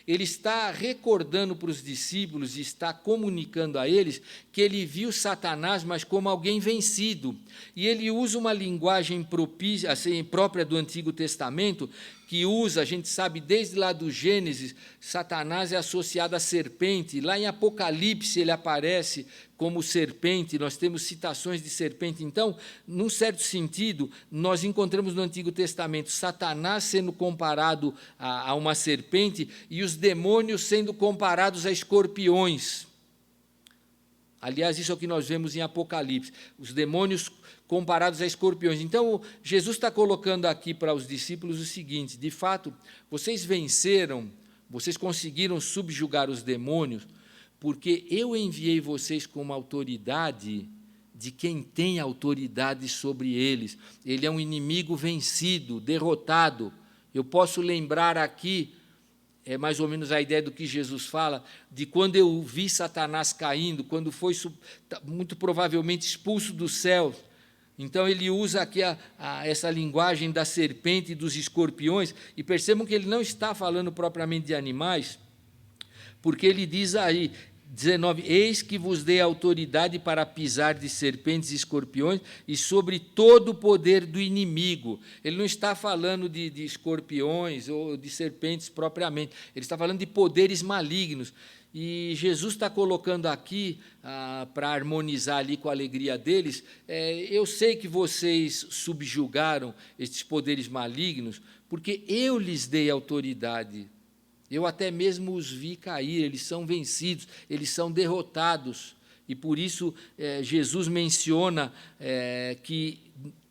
ele está recordando para os discípulos e está comunicando a eles que ele viu Satanás, mas como alguém vencido. E ele usa uma linguagem propícia, assim, própria do Antigo Testamento, que usa, a gente sabe, desde lá do Gênesis, Satanás é associado à serpente. Lá em Apocalipse ele aparece como serpente, nós temos citações de serpente. Então, num certo sentido, nós encontramos no Antigo Testamento Satanás sendo comparado a uma serpente e os demônios sendo comparados a escorpiões. Aliás, isso é o que nós vemos em Apocalipse, os demônios comparados a escorpiões. Então, Jesus está colocando aqui para os discípulos o seguinte: de fato, vocês venceram, vocês conseguiram subjugar os demônios, porque eu enviei vocês com uma autoridade de quem tem autoridade sobre eles. Ele é um inimigo vencido, derrotado. Eu posso lembrar aqui, é mais ou menos a ideia do que Jesus fala, de quando eu vi Satanás caindo, quando foi muito provavelmente expulso do céu. Então, ele usa aqui essa linguagem da serpente e dos escorpiões, e percebam que ele não está falando propriamente de animais, porque ele diz aí, 19, eis que vos dei autoridade para pisar de serpentes e escorpiões e sobre todo o poder do inimigo. Ele não está falando de escorpiões ou de serpentes propriamente, ele está falando de poderes malignos. E Jesus está colocando aqui, para harmonizar ali com a alegria deles, eu sei que vocês subjugaram estes poderes malignos, porque eu lhes dei autoridade. Eu até mesmo os vi cair, eles são vencidos, eles são derrotados. E por isso Jesus menciona que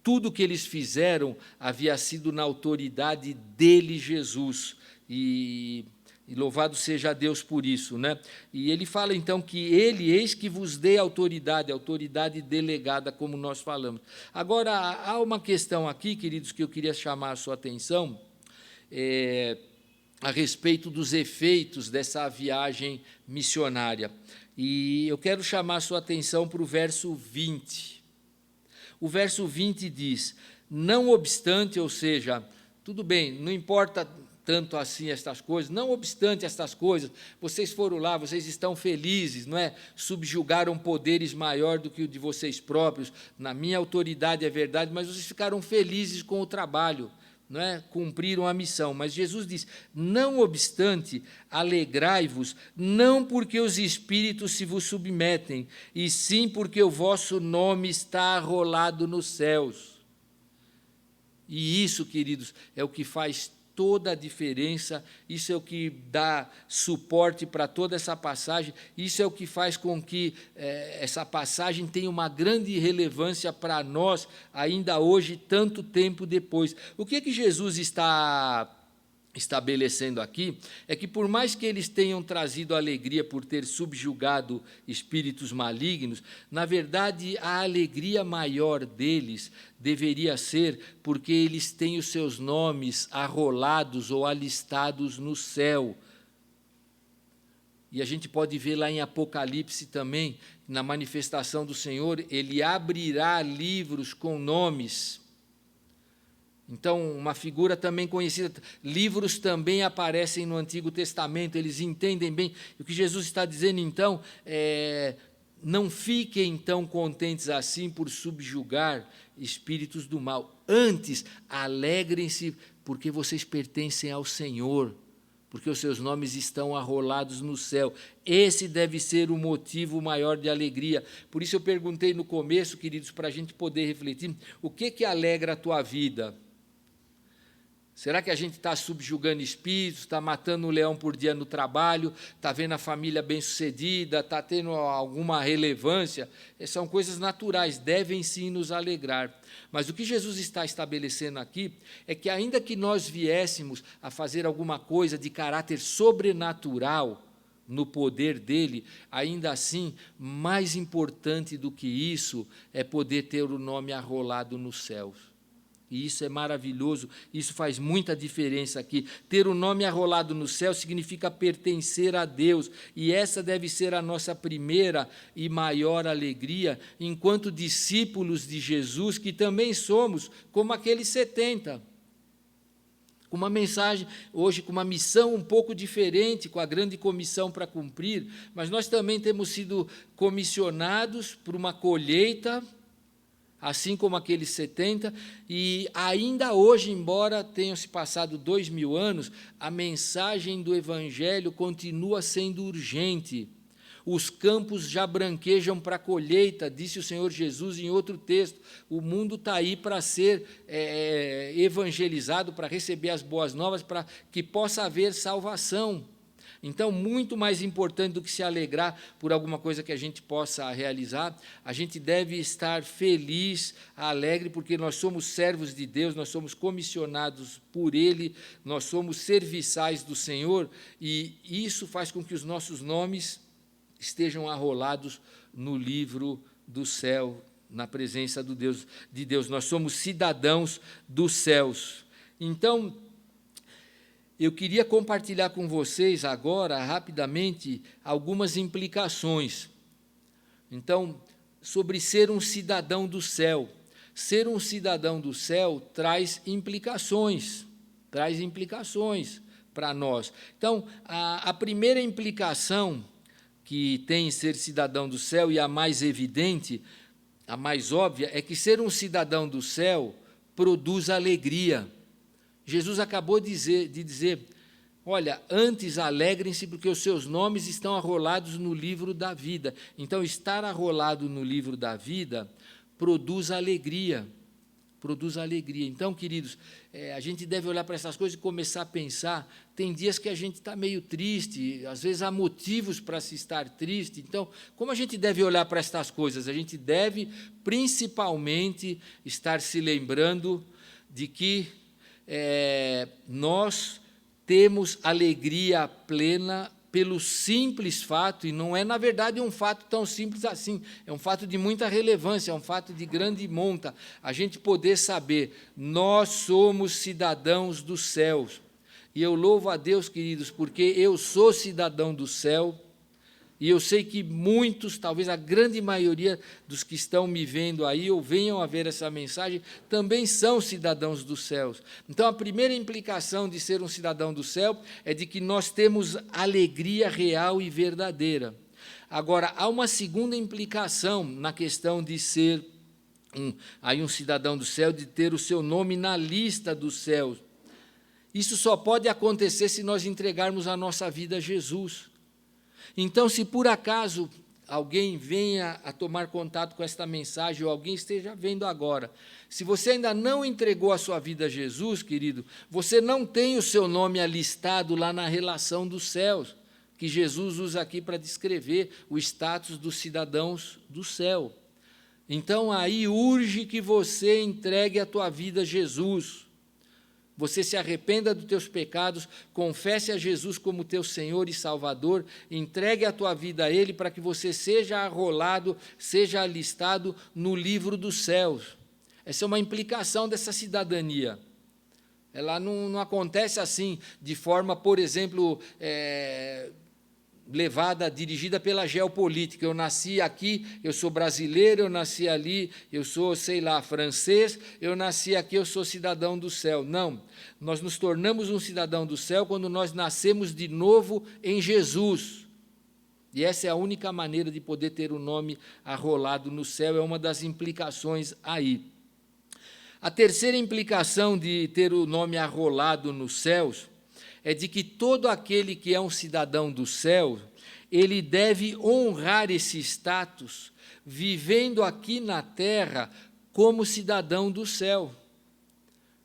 tudo que eles fizeram havia sido na autoridade dele, Jesus. E E louvado seja Deus por isso, né? E ele fala, então, que ele, eis que vos dê autoridade, autoridade delegada, como nós falamos. Agora, há uma questão aqui, queridos, que eu queria chamar a sua atenção, a respeito dos efeitos dessa viagem missionária. E eu quero chamar a sua atenção para o verso 20. O verso 20 diz, não obstante, ou seja, tudo bem, não importa tanto assim estas coisas, não obstante estas coisas, vocês foram lá, vocês estão felizes, não é? Subjugaram poderes maior do que o de vocês próprios, na minha autoridade é verdade, mas vocês ficaram felizes com o trabalho, não é? Cumpriram a missão. Mas Jesus diz, não obstante, alegrai-vos, não porque os espíritos se vos submetem, e sim porque o vosso nome está arrolado nos céus. E isso, queridos, é o que faz toda a diferença, isso é o que dá suporte para toda essa passagem, isso é o que faz com que essa passagem tenha uma grande relevância para nós, ainda hoje, tanto tempo depois. O que Jesus está estabelecendo aqui é que, por mais que eles tenham trazido alegria por ter subjugado espíritos malignos, na verdade, a alegria maior deles deveria ser porque eles têm os seus nomes arrolados ou alistados no céu. E a gente pode ver lá em Apocalipse também, na manifestação do Senhor, ele abrirá livros com nomes. Então, uma figura também conhecida, livros também aparecem no Antigo Testamento, eles entendem bem. O que Jesus está dizendo, então, não fiquem tão contentes assim por subjugar espíritos do mal. Antes, alegrem-se porque vocês pertencem ao Senhor, porque os seus nomes estão arrolados no céu. Esse deve ser o motivo maior de alegria. Por isso eu perguntei no começo, queridos, para a gente poder refletir, o que alegra a tua vida? Será que a gente está subjugando espíritos, está matando um leão por dia no trabalho, está vendo a família bem-sucedida, está tendo alguma relevância? São coisas naturais, devem sim nos alegrar. Mas o que Jesus está estabelecendo aqui é que, ainda que nós viéssemos a fazer alguma coisa de caráter sobrenatural no poder dele, ainda assim, mais importante do que isso é poder ter o nome arrolado nos céus. E isso é maravilhoso, isso faz muita diferença aqui. Ter o nome arrolado no céu significa pertencer a Deus, e essa deve ser a nossa primeira e maior alegria, enquanto discípulos de Jesus, que também somos como aqueles 70. Com uma mensagem, hoje com uma missão um pouco diferente, com a grande comissão para cumprir, mas nós também temos sido comissionados por uma colheita, assim como aqueles 70, e ainda hoje, embora tenham se passado 2000 anos, a mensagem do Evangelho continua sendo urgente. Os campos já branquejam para a colheita, disse o Senhor Jesus em outro texto. O mundo está aí para ser evangelizado, para receber as boas novas, para que possa haver salvação. Então, muito mais importante do que se alegrar por alguma coisa que a gente possa realizar, a gente deve estar feliz, alegre, porque nós somos servos de Deus, nós somos comissionados por Ele, nós somos serviçais do Senhor, e isso faz com que os nossos nomes estejam arrolados no livro do céu, na presença de Deus. Nós somos cidadãos dos céus. Então, eu queria compartilhar com vocês agora, rapidamente, algumas implicações. Então, sobre ser um cidadão do céu. Ser um cidadão do céu traz implicações para nós. Então, a primeira implicação que tem ser cidadão do céu, e a mais evidente, a mais óbvia, é que ser um cidadão do céu produz alegria. Jesus acabou de dizer, olha, antes alegrem-se porque os seus nomes estão arrolados no livro da vida. Então, estar arrolado no livro da vida produz alegria. Então, queridos, a gente deve olhar para essas coisas e começar a pensar. Tem dias que a gente está meio triste, às vezes há motivos para se estar triste. Então, como a gente deve olhar para estas coisas? A gente deve, principalmente, estar se lembrando de que nós temos alegria plena pelo simples fato, e não é, na verdade, um fato tão simples assim, é um fato de muita relevância, é um fato de grande monta, a gente poder saber, nós somos cidadãos dos céus. E eu louvo a Deus, queridos, porque eu sou cidadão do céu, e eu sei que muitos, talvez a grande maioria dos que estão me vendo aí, ou venham a ver essa mensagem, também são cidadãos dos céus. Então, a primeira implicação de ser um cidadão do céu é de que nós temos alegria real e verdadeira. Agora, há uma segunda implicação na questão de ser um cidadão do céu, de ter o seu nome na lista dos céus. Isso só pode acontecer se nós entregarmos a nossa vida a Jesus. Então, se por acaso alguém venha a tomar contato com esta mensagem, ou alguém esteja vendo agora, se você ainda não entregou a sua vida a Jesus, querido, você não tem o seu nome alistado lá na relação dos céus, que Jesus usa aqui para descrever o status dos cidadãos do céu. Então, aí urge que você entregue a tua vida a Jesus. Você se arrependa dos teus pecados, confesse a Jesus como teu Senhor e Salvador, entregue a tua vida a Ele para que você seja arrolado, seja alistado no livro dos céus. Essa é uma implicação dessa cidadania. Ela não acontece assim, de forma, por exemplo, dirigida pela geopolítica. Eu nasci aqui, eu sou brasileiro, eu nasci ali, eu sou, francês, eu nasci aqui, eu sou cidadão do céu. Não, nós nos tornamos um cidadão do céu quando nós nascemos de novo em Jesus. E essa é a única maneira de poder ter o nome arrolado no céu, é uma das implicações aí. A terceira implicação de ter o nome arrolado nos céus é de que todo aquele que é um cidadão do céu, ele deve honrar esse status, vivendo aqui na terra como cidadão do céu.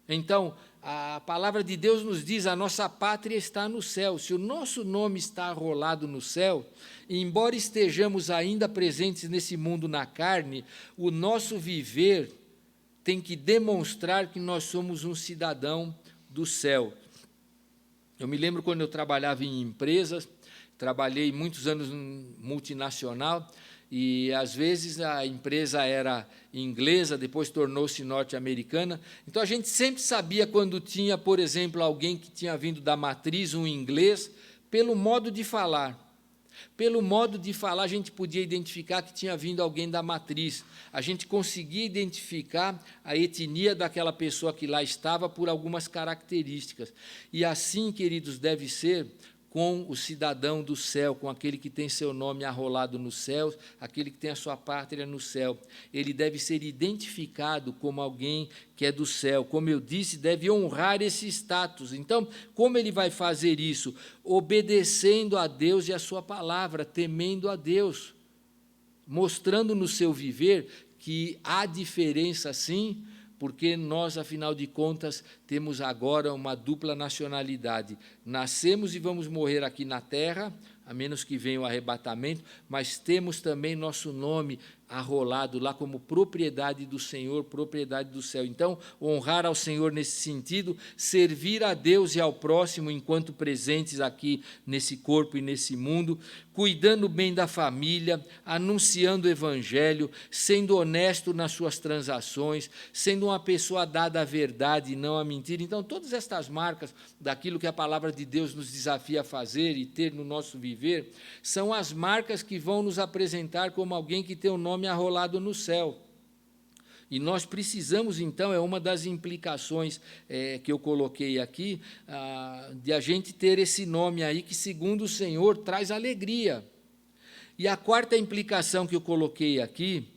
Então, a palavra de Deus nos diz, a nossa pátria está no céu. Se o nosso nome está arrolado no céu, embora estejamos ainda presentes nesse mundo na carne, o nosso viver tem que demonstrar que nós somos um cidadão do céu. Eu me lembro quando eu trabalhava em empresas, trabalhei muitos anos em multinacional, e às vezes a empresa era inglesa, depois tornou-se norte-americana. Então a gente sempre sabia quando tinha, por exemplo, alguém que tinha vindo da matriz, um inglês, pelo modo de falar. Pelo modo de falar, a gente podia identificar que tinha vindo alguém da matriz. A gente conseguia identificar a etnia daquela pessoa que lá estava por algumas características. E assim, queridos, deve ser com o cidadão do céu, com aquele que tem seu nome arrolado nos céus, aquele que tem a sua pátria no céu. Ele deve ser identificado como alguém que é do céu. Como eu disse, deve honrar esse status. Então, como ele vai fazer isso? Obedecendo a Deus e a sua palavra, temendo a Deus, mostrando no seu viver que há diferença, sim, porque nós, afinal de contas, temos agora uma dupla nacionalidade. Nascemos e vamos morrer aqui na terra, a menos que venha o arrebatamento, mas temos também nosso nome arrolado lá como propriedade do Senhor, propriedade do céu. Então, honrar ao Senhor nesse sentido, servir a Deus e ao próximo enquanto presentes aqui nesse corpo e nesse mundo, cuidando bem da família, anunciando o Evangelho, sendo honesto nas suas transações, sendo uma pessoa dada à verdade e não à mentira. Então, todas estas marcas daquilo que a palavra de Deus nos desafia a fazer e ter no nosso viver, são as marcas que vão nos apresentar como alguém que tem o nome arrolado no céu. E nós precisamos, então, é uma das implicações que eu coloquei aqui, de a gente ter esse nome aí que, segundo o Senhor, traz alegria. E a quarta implicação que eu coloquei aqui,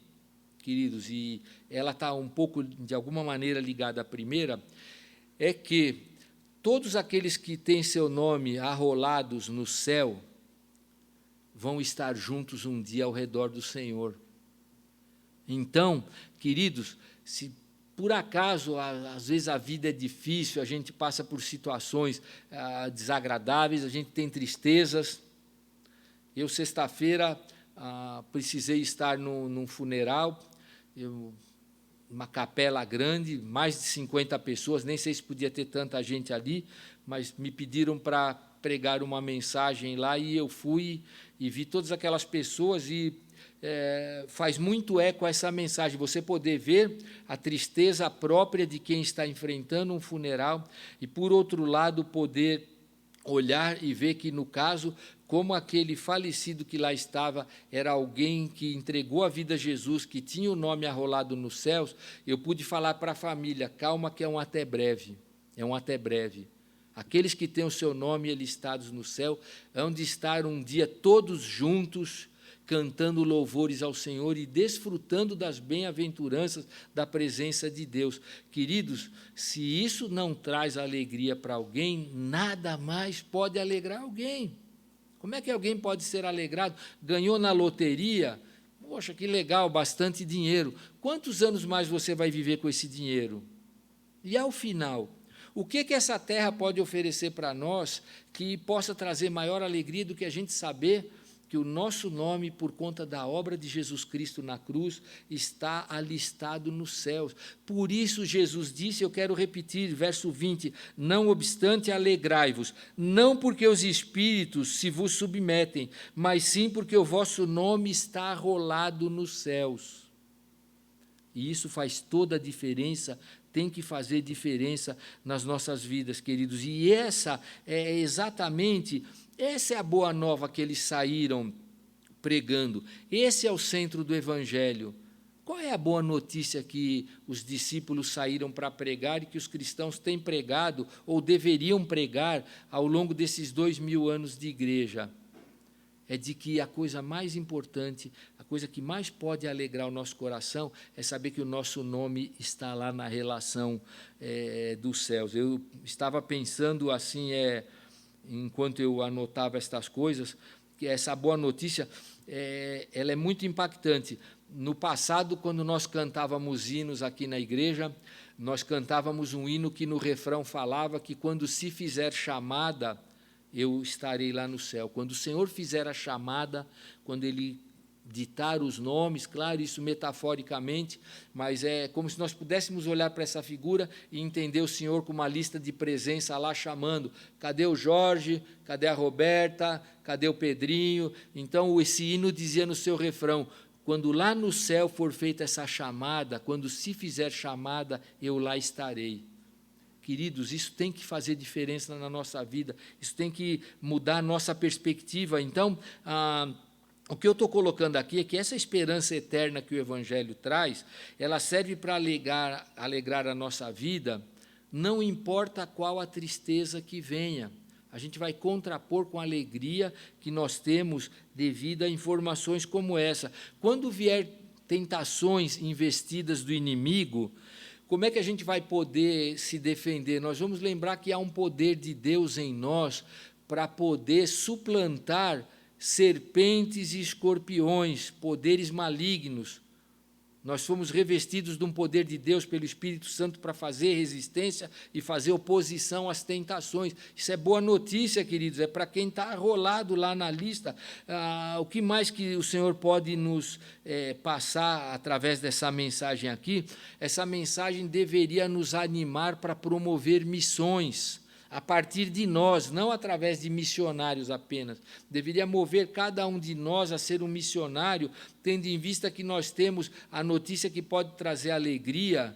queridos, e ela está um pouco, de alguma maneira, ligada à primeira, é que todos aqueles que têm seu nome arrolados no céu vão estar juntos um dia ao redor do Senhor. Então, queridos, se por acaso, às vezes a vida é difícil, a gente passa por situações desagradáveis, a gente tem tristezas. Eu, sexta-feira, precisei estar num funeral, eu uma capela grande, mais de 50 pessoas, nem sei se podia ter tanta gente ali, mas me pediram para pregar uma mensagem lá, e eu fui e vi todas aquelas pessoas, e faz muito eco essa mensagem, você poder ver a tristeza própria de quem está enfrentando um funeral, e, por outro lado, poder olhar e ver que, no caso, como aquele falecido que lá estava era alguém que entregou a vida a Jesus, que tinha o nome arrolado nos céus, eu pude falar para a família, calma que é um até breve, é um até breve. Aqueles que têm o seu nome listados no céu hão de estar um dia todos juntos, cantando louvores ao Senhor e desfrutando das bem-aventuranças da presença de Deus. Queridos, se isso não traz alegria para alguém, nada mais pode alegrar alguém. Como é que alguém pode ser alegrado? Ganhou na loteria, poxa, que legal, bastante dinheiro. Quantos anos mais você vai viver com esse dinheiro? E, ao final, o que essa terra pode oferecer para nós que possa trazer maior alegria do que a gente saber que o nosso nome, por conta da obra de Jesus Cristo na cruz, está alistado nos céus? Por isso Jesus disse, eu quero repetir, verso 20, não obstante alegrai-vos, não porque os espíritos se vos submetem, mas sim porque o vosso nome está arrolado nos céus. E isso faz toda a diferença, tem que fazer diferença nas nossas vidas, queridos. E essa é a boa nova que eles saíram pregando. Esse é o centro do Evangelho. Qual é a boa notícia que os discípulos saíram para pregar e que os cristãos têm pregado ou deveriam pregar ao longo desses 2000 anos de igreja? É de que a coisa mais importante, a coisa que mais pode alegrar o nosso coração é saber que o nosso nome está lá na relação dos céus. Eu estava pensando assim, enquanto eu anotava estas coisas, que essa boa notícia ela é muito impactante. No passado, quando nós cantávamos hinos aqui na igreja, nós cantávamos um hino que no refrão falava que quando se fizer chamada, eu estarei lá no céu. Quando o Senhor fizer a chamada, quando Ele ditar os nomes, claro, isso metaforicamente, mas é como se nós pudéssemos olhar para essa figura e entender o Senhor com uma lista de presença lá chamando, cadê o Jorge, cadê a Roberta, cadê o Pedrinho? Então, esse hino dizia no seu refrão, quando lá no céu for feita essa chamada, quando se fizer chamada, eu lá estarei. Queridos, isso tem que fazer diferença na nossa vida, isso tem que mudar a nossa perspectiva. Então, o que eu estou colocando aqui é que essa esperança eterna que o Evangelho traz, ela serve para alegrar a nossa vida, não importa qual a tristeza que venha. A gente vai contrapor com a alegria que nós temos devido a informações como essa. Quando vier tentações investidas do inimigo, como é que a gente vai poder se defender? Nós vamos lembrar que há um poder de Deus em nós para poder suplantar serpentes e escorpiões, poderes malignos. Nós fomos revestidos de um poder de Deus pelo Espírito Santo para fazer resistência e fazer oposição às tentações. Isso é boa notícia, queridos, é para quem está arrolado lá na lista. O que mais que o Senhor pode nos passar através dessa mensagem aqui? Essa mensagem deveria nos animar para promover missões, a partir de nós, não através de missionários apenas. Deveria mover cada um de nós a ser um missionário, tendo em vista que nós temos a notícia que pode trazer alegria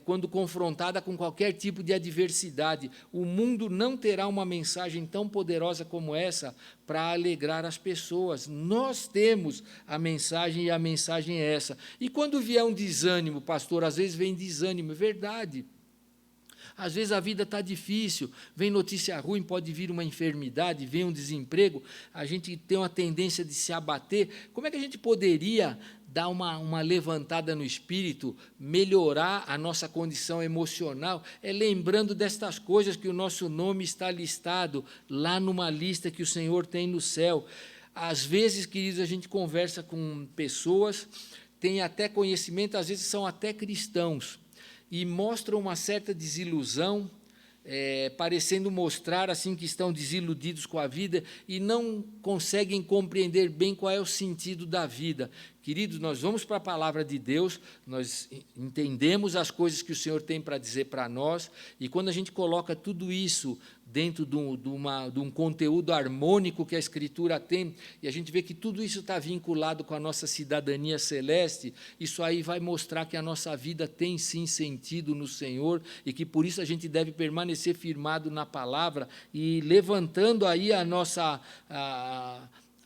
quando confrontada com qualquer tipo de adversidade. O mundo não terá uma mensagem tão poderosa como essa para alegrar as pessoas. Nós temos a mensagem e a mensagem é essa. E quando vier um desânimo, pastor, às vezes vem desânimo, é verdade. Às vezes a vida está difícil, vem notícia ruim, pode vir uma enfermidade, vem um desemprego, a gente tem uma tendência de se abater. Como é que a gente poderia dar uma levantada no espírito, melhorar a nossa condição emocional? É lembrando destas coisas que o nosso nome está listado lá numa lista que o Senhor tem no céu. Às vezes, queridos, a gente conversa com pessoas, tem até conhecimento, às vezes são até cristãos, e mostram uma certa desilusão, parecendo mostrar assim que estão desiludidos com a vida e não conseguem compreender bem qual é o sentido da vida. Queridos, nós vamos para a palavra de Deus, nós entendemos as coisas que o Senhor tem para dizer para nós, e quando a gente coloca tudo isso dentro de um conteúdo harmônico que a Escritura tem, e a gente vê que tudo isso está vinculado com a nossa cidadania celeste, isso aí vai mostrar que a nossa vida tem sim sentido no Senhor, e que por isso a gente deve permanecer firmado na palavra, e levantando aí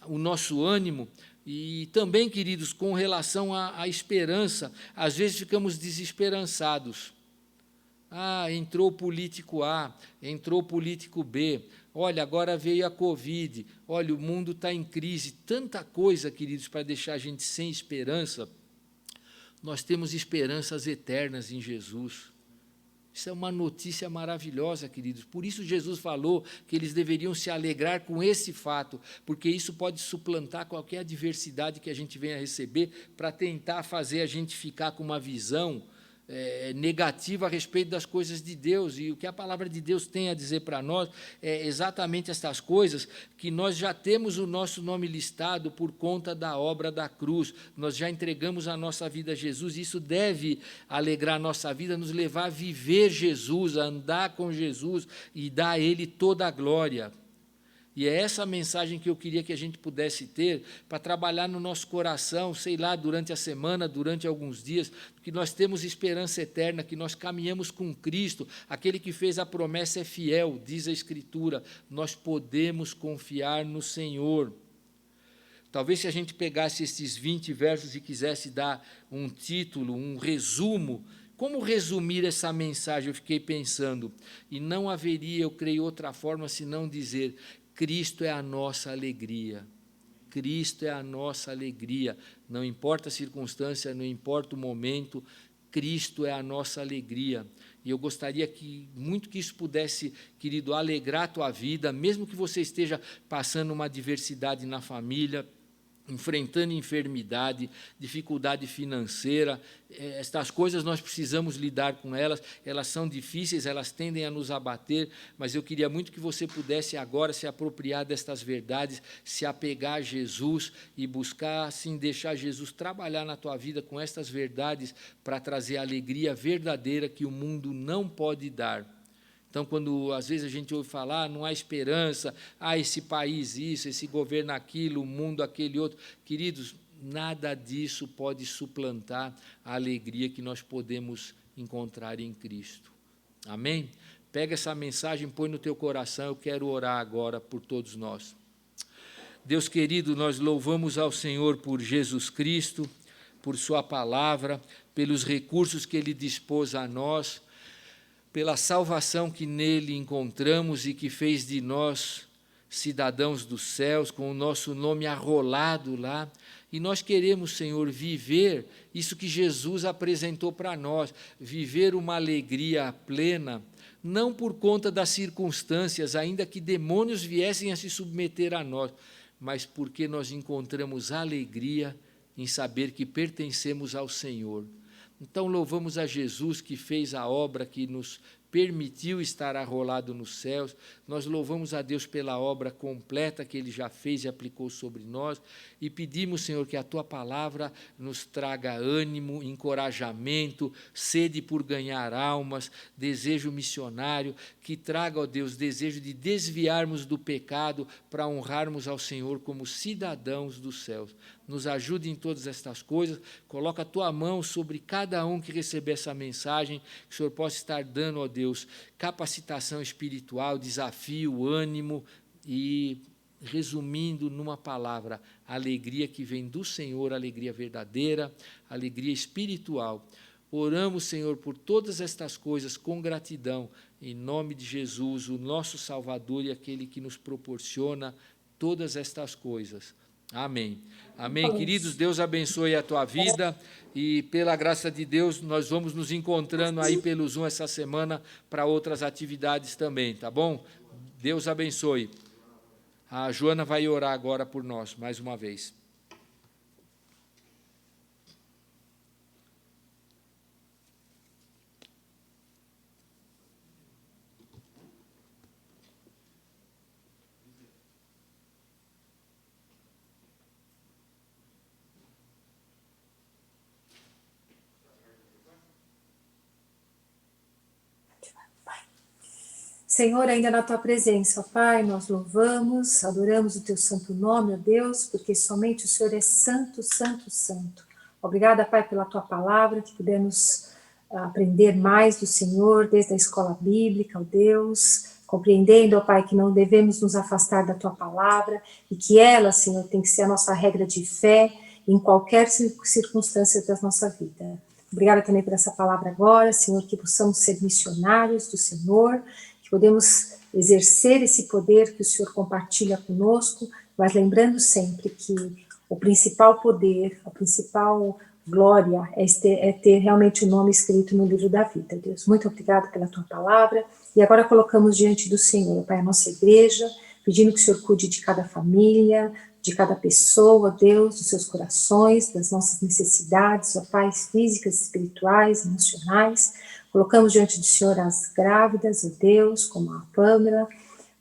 o nosso ânimo. E também, queridos, com relação à esperança, às vezes ficamos desesperançados. Entrou o político A, entrou o político B, olha, agora veio a Covid, olha, o mundo está em crise, tanta coisa, queridos, para deixar a gente sem esperança. Nós temos esperanças eternas em Jesus. Isso é uma notícia maravilhosa, queridos. Por isso Jesus falou que eles deveriam se alegrar com esse fato, porque isso pode suplantar qualquer adversidade que a gente venha receber para tentar fazer a gente ficar com uma visão negativa a respeito das coisas de Deus. E o que a palavra de Deus tem a dizer para nós é exatamente estas coisas, que nós já temos o nosso nome listado por conta da obra da cruz, nós já entregamos a nossa vida a Jesus, e isso deve alegrar a nossa vida, nos levar a viver Jesus, a andar com Jesus e dar a Ele toda a glória. E é essa mensagem que eu queria que a gente pudesse ter para trabalhar no nosso coração, sei lá, durante a semana, durante alguns dias, que nós temos esperança eterna, que nós caminhamos com Cristo, aquele que fez a promessa é fiel, diz a Escritura, nós podemos confiar no Senhor. Talvez se a gente pegasse esses 20 versos e quisesse dar um título, um resumo, como resumir essa mensagem? Eu fiquei pensando, e não haveria, eu creio, outra forma senão dizer: Cristo é a nossa alegria. Cristo é a nossa alegria. Não importa a circunstância, não importa o momento, Cristo é a nossa alegria. E eu gostaria muito que isso pudesse, querido, alegrar a tua vida, mesmo que você esteja passando uma adversidade na família, enfrentando enfermidade, dificuldade financeira, estas coisas nós precisamos lidar com elas, elas são difíceis, elas tendem a nos abater, mas eu queria muito que você pudesse agora se apropriar destas verdades, se apegar a Jesus e buscar, assim, deixar Jesus trabalhar na tua vida com estas verdades para trazer a alegria verdadeira que o mundo não pode dar. Então, quando às vezes a gente ouve falar, não há esperança, esse país isso, esse governo aquilo, o mundo aquele outro, queridos, nada disso pode suplantar a alegria que nós podemos encontrar em Cristo. Amém? Pega essa mensagem, põe no teu coração, eu quero orar agora por todos nós. Deus querido, nós louvamos ao Senhor por Jesus Cristo, por sua palavra, pelos recursos que Ele dispôs a nós, pela salvação que nele encontramos e que fez de nós cidadãos dos céus, com o nosso nome arrolado lá, e nós queremos, Senhor, viver isso que Jesus apresentou para nós, viver uma alegria plena, não por conta das circunstâncias, ainda que demônios viessem a se submeter a nós, mas porque nós encontramos alegria em saber que pertencemos ao Senhor. Então, louvamos a Jesus que fez a obra que nos permitiu estar arrolado nos céus. Nós louvamos a Deus pela obra completa que Ele já fez e aplicou sobre nós, e pedimos, Senhor, que a Tua palavra nos traga ânimo, encorajamento, sede por ganhar almas, desejo missionário, que traga, ó Deus, desejo de desviarmos do pecado para honrarmos ao Senhor como cidadãos dos céus. Nos ajude em todas estas coisas, coloca a Tua mão sobre cada um que receber essa mensagem, que o Senhor possa estar dando, ó Deus, capacitação espiritual, desafio, ânimo e, resumindo numa palavra, alegria que vem do Senhor, alegria verdadeira, alegria espiritual. Oramos, Senhor, por todas estas coisas com gratidão, em nome de Jesus, o nosso Salvador e aquele que nos proporciona todas estas coisas. Amém. Amém, queridos, Deus abençoe a tua vida e, pela graça de Deus, nós vamos nos encontrando aí pelo Zoom essa semana para outras atividades também, tá bom? Deus abençoe. A Joana vai orar agora por nós, mais uma vez. Senhor, ainda na tua presença, ó Pai, nós louvamos, adoramos o teu santo nome, ó Deus, porque somente o Senhor é santo, santo, santo. Obrigada, Pai, pela tua palavra, que pudemos aprender mais do Senhor, desde a escola bíblica, ó Deus, compreendendo, ó Pai, que não devemos nos afastar da tua palavra e que ela, Senhor, tem que ser a nossa regra de fé em qualquer circunstância da nossa vida. Obrigada também por essa palavra agora, Senhor, que possamos ser missionários do Senhor, que podemos exercer esse poder que o Senhor compartilha conosco, mas lembrando sempre que o principal poder, a principal glória é ter realmente o nome escrito no livro da vida, Deus. Muito obrigada pela tua palavra, e agora colocamos diante do Senhor, Pai, a nossa igreja, pedindo que o Senhor cuide de cada família, de cada pessoa, Deus, dos seus corações, das nossas necessidades, ó Pai, físicas, espirituais, emocionais. Colocamos diante do Senhor as grávidas, ó Deus, como a Pâmela,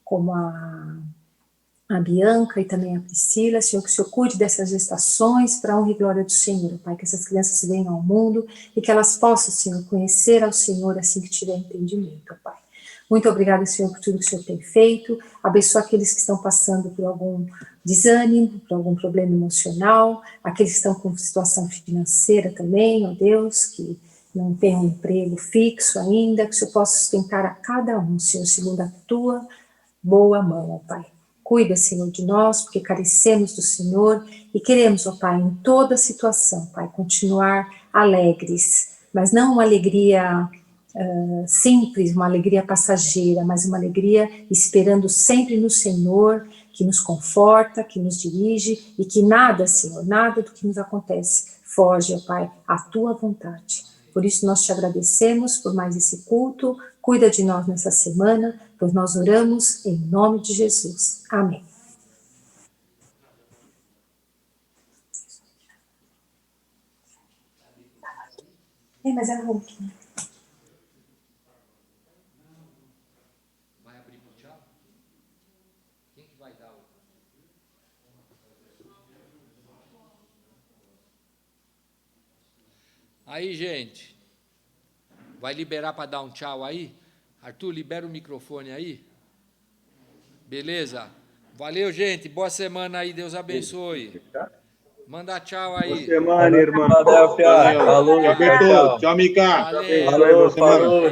como a Bianca e também a Priscila. Senhor, que o Senhor cuide dessas gestações para a honra e glória do Senhor, Pai, que essas crianças venham ao mundo e que elas possam, Senhor, conhecer ao Senhor assim que tiver entendimento, Pai. Muito obrigada, Senhor, por tudo que o Senhor tem feito. Abençoa aqueles que estão passando por algum desânimo, por algum problema emocional, aqueles que estão com situação financeira também, ó Deus, que não tem um emprego fixo ainda, que o Senhor possa sustentar a cada um, Senhor, segundo a tua boa mão, ó Pai. Cuida, Senhor, de nós, porque carecemos do Senhor e queremos, ó Pai, em toda situação, Pai, continuar alegres, mas não uma alegria simples, uma alegria passageira, mas uma alegria esperando sempre no Senhor, que nos conforta, que nos dirige e que nada, Senhor, nada do que nos acontece foge, ó Pai, à tua vontade. Por isso nós te agradecemos por mais esse culto, cuida de nós nessa semana, pois nós oramos em nome de Jesus. Amém. Mas era Hulk, né? Vai abrir pro tchau? Quem que vai dar o... Aí, gente, vai liberar para dar um tchau aí? Arthur, libera o microfone aí. Beleza? Valeu, gente. Boa semana aí. Deus abençoe. Manda tchau aí. Boa semana, irmão. Falou, tchau. Tchau, Mica. Valeu. Falou, falou.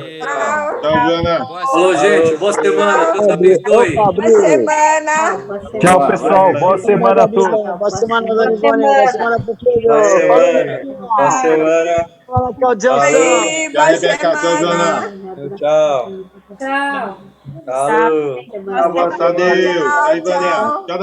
Tchau, Joana. Falou, gente. Boa semana. Deus abençoe. Boa semana. Tchau, pessoal. Boa semana a todos. Boa semana, Dona Ivone. Boa semana pro filho. Boa semana. Fala, tchau, Johnson. Tchau, Rebeca. Tchau, Joana. Tchau. Tchau. Falou. Graças a Deus. Aí, Vânia. Tchau,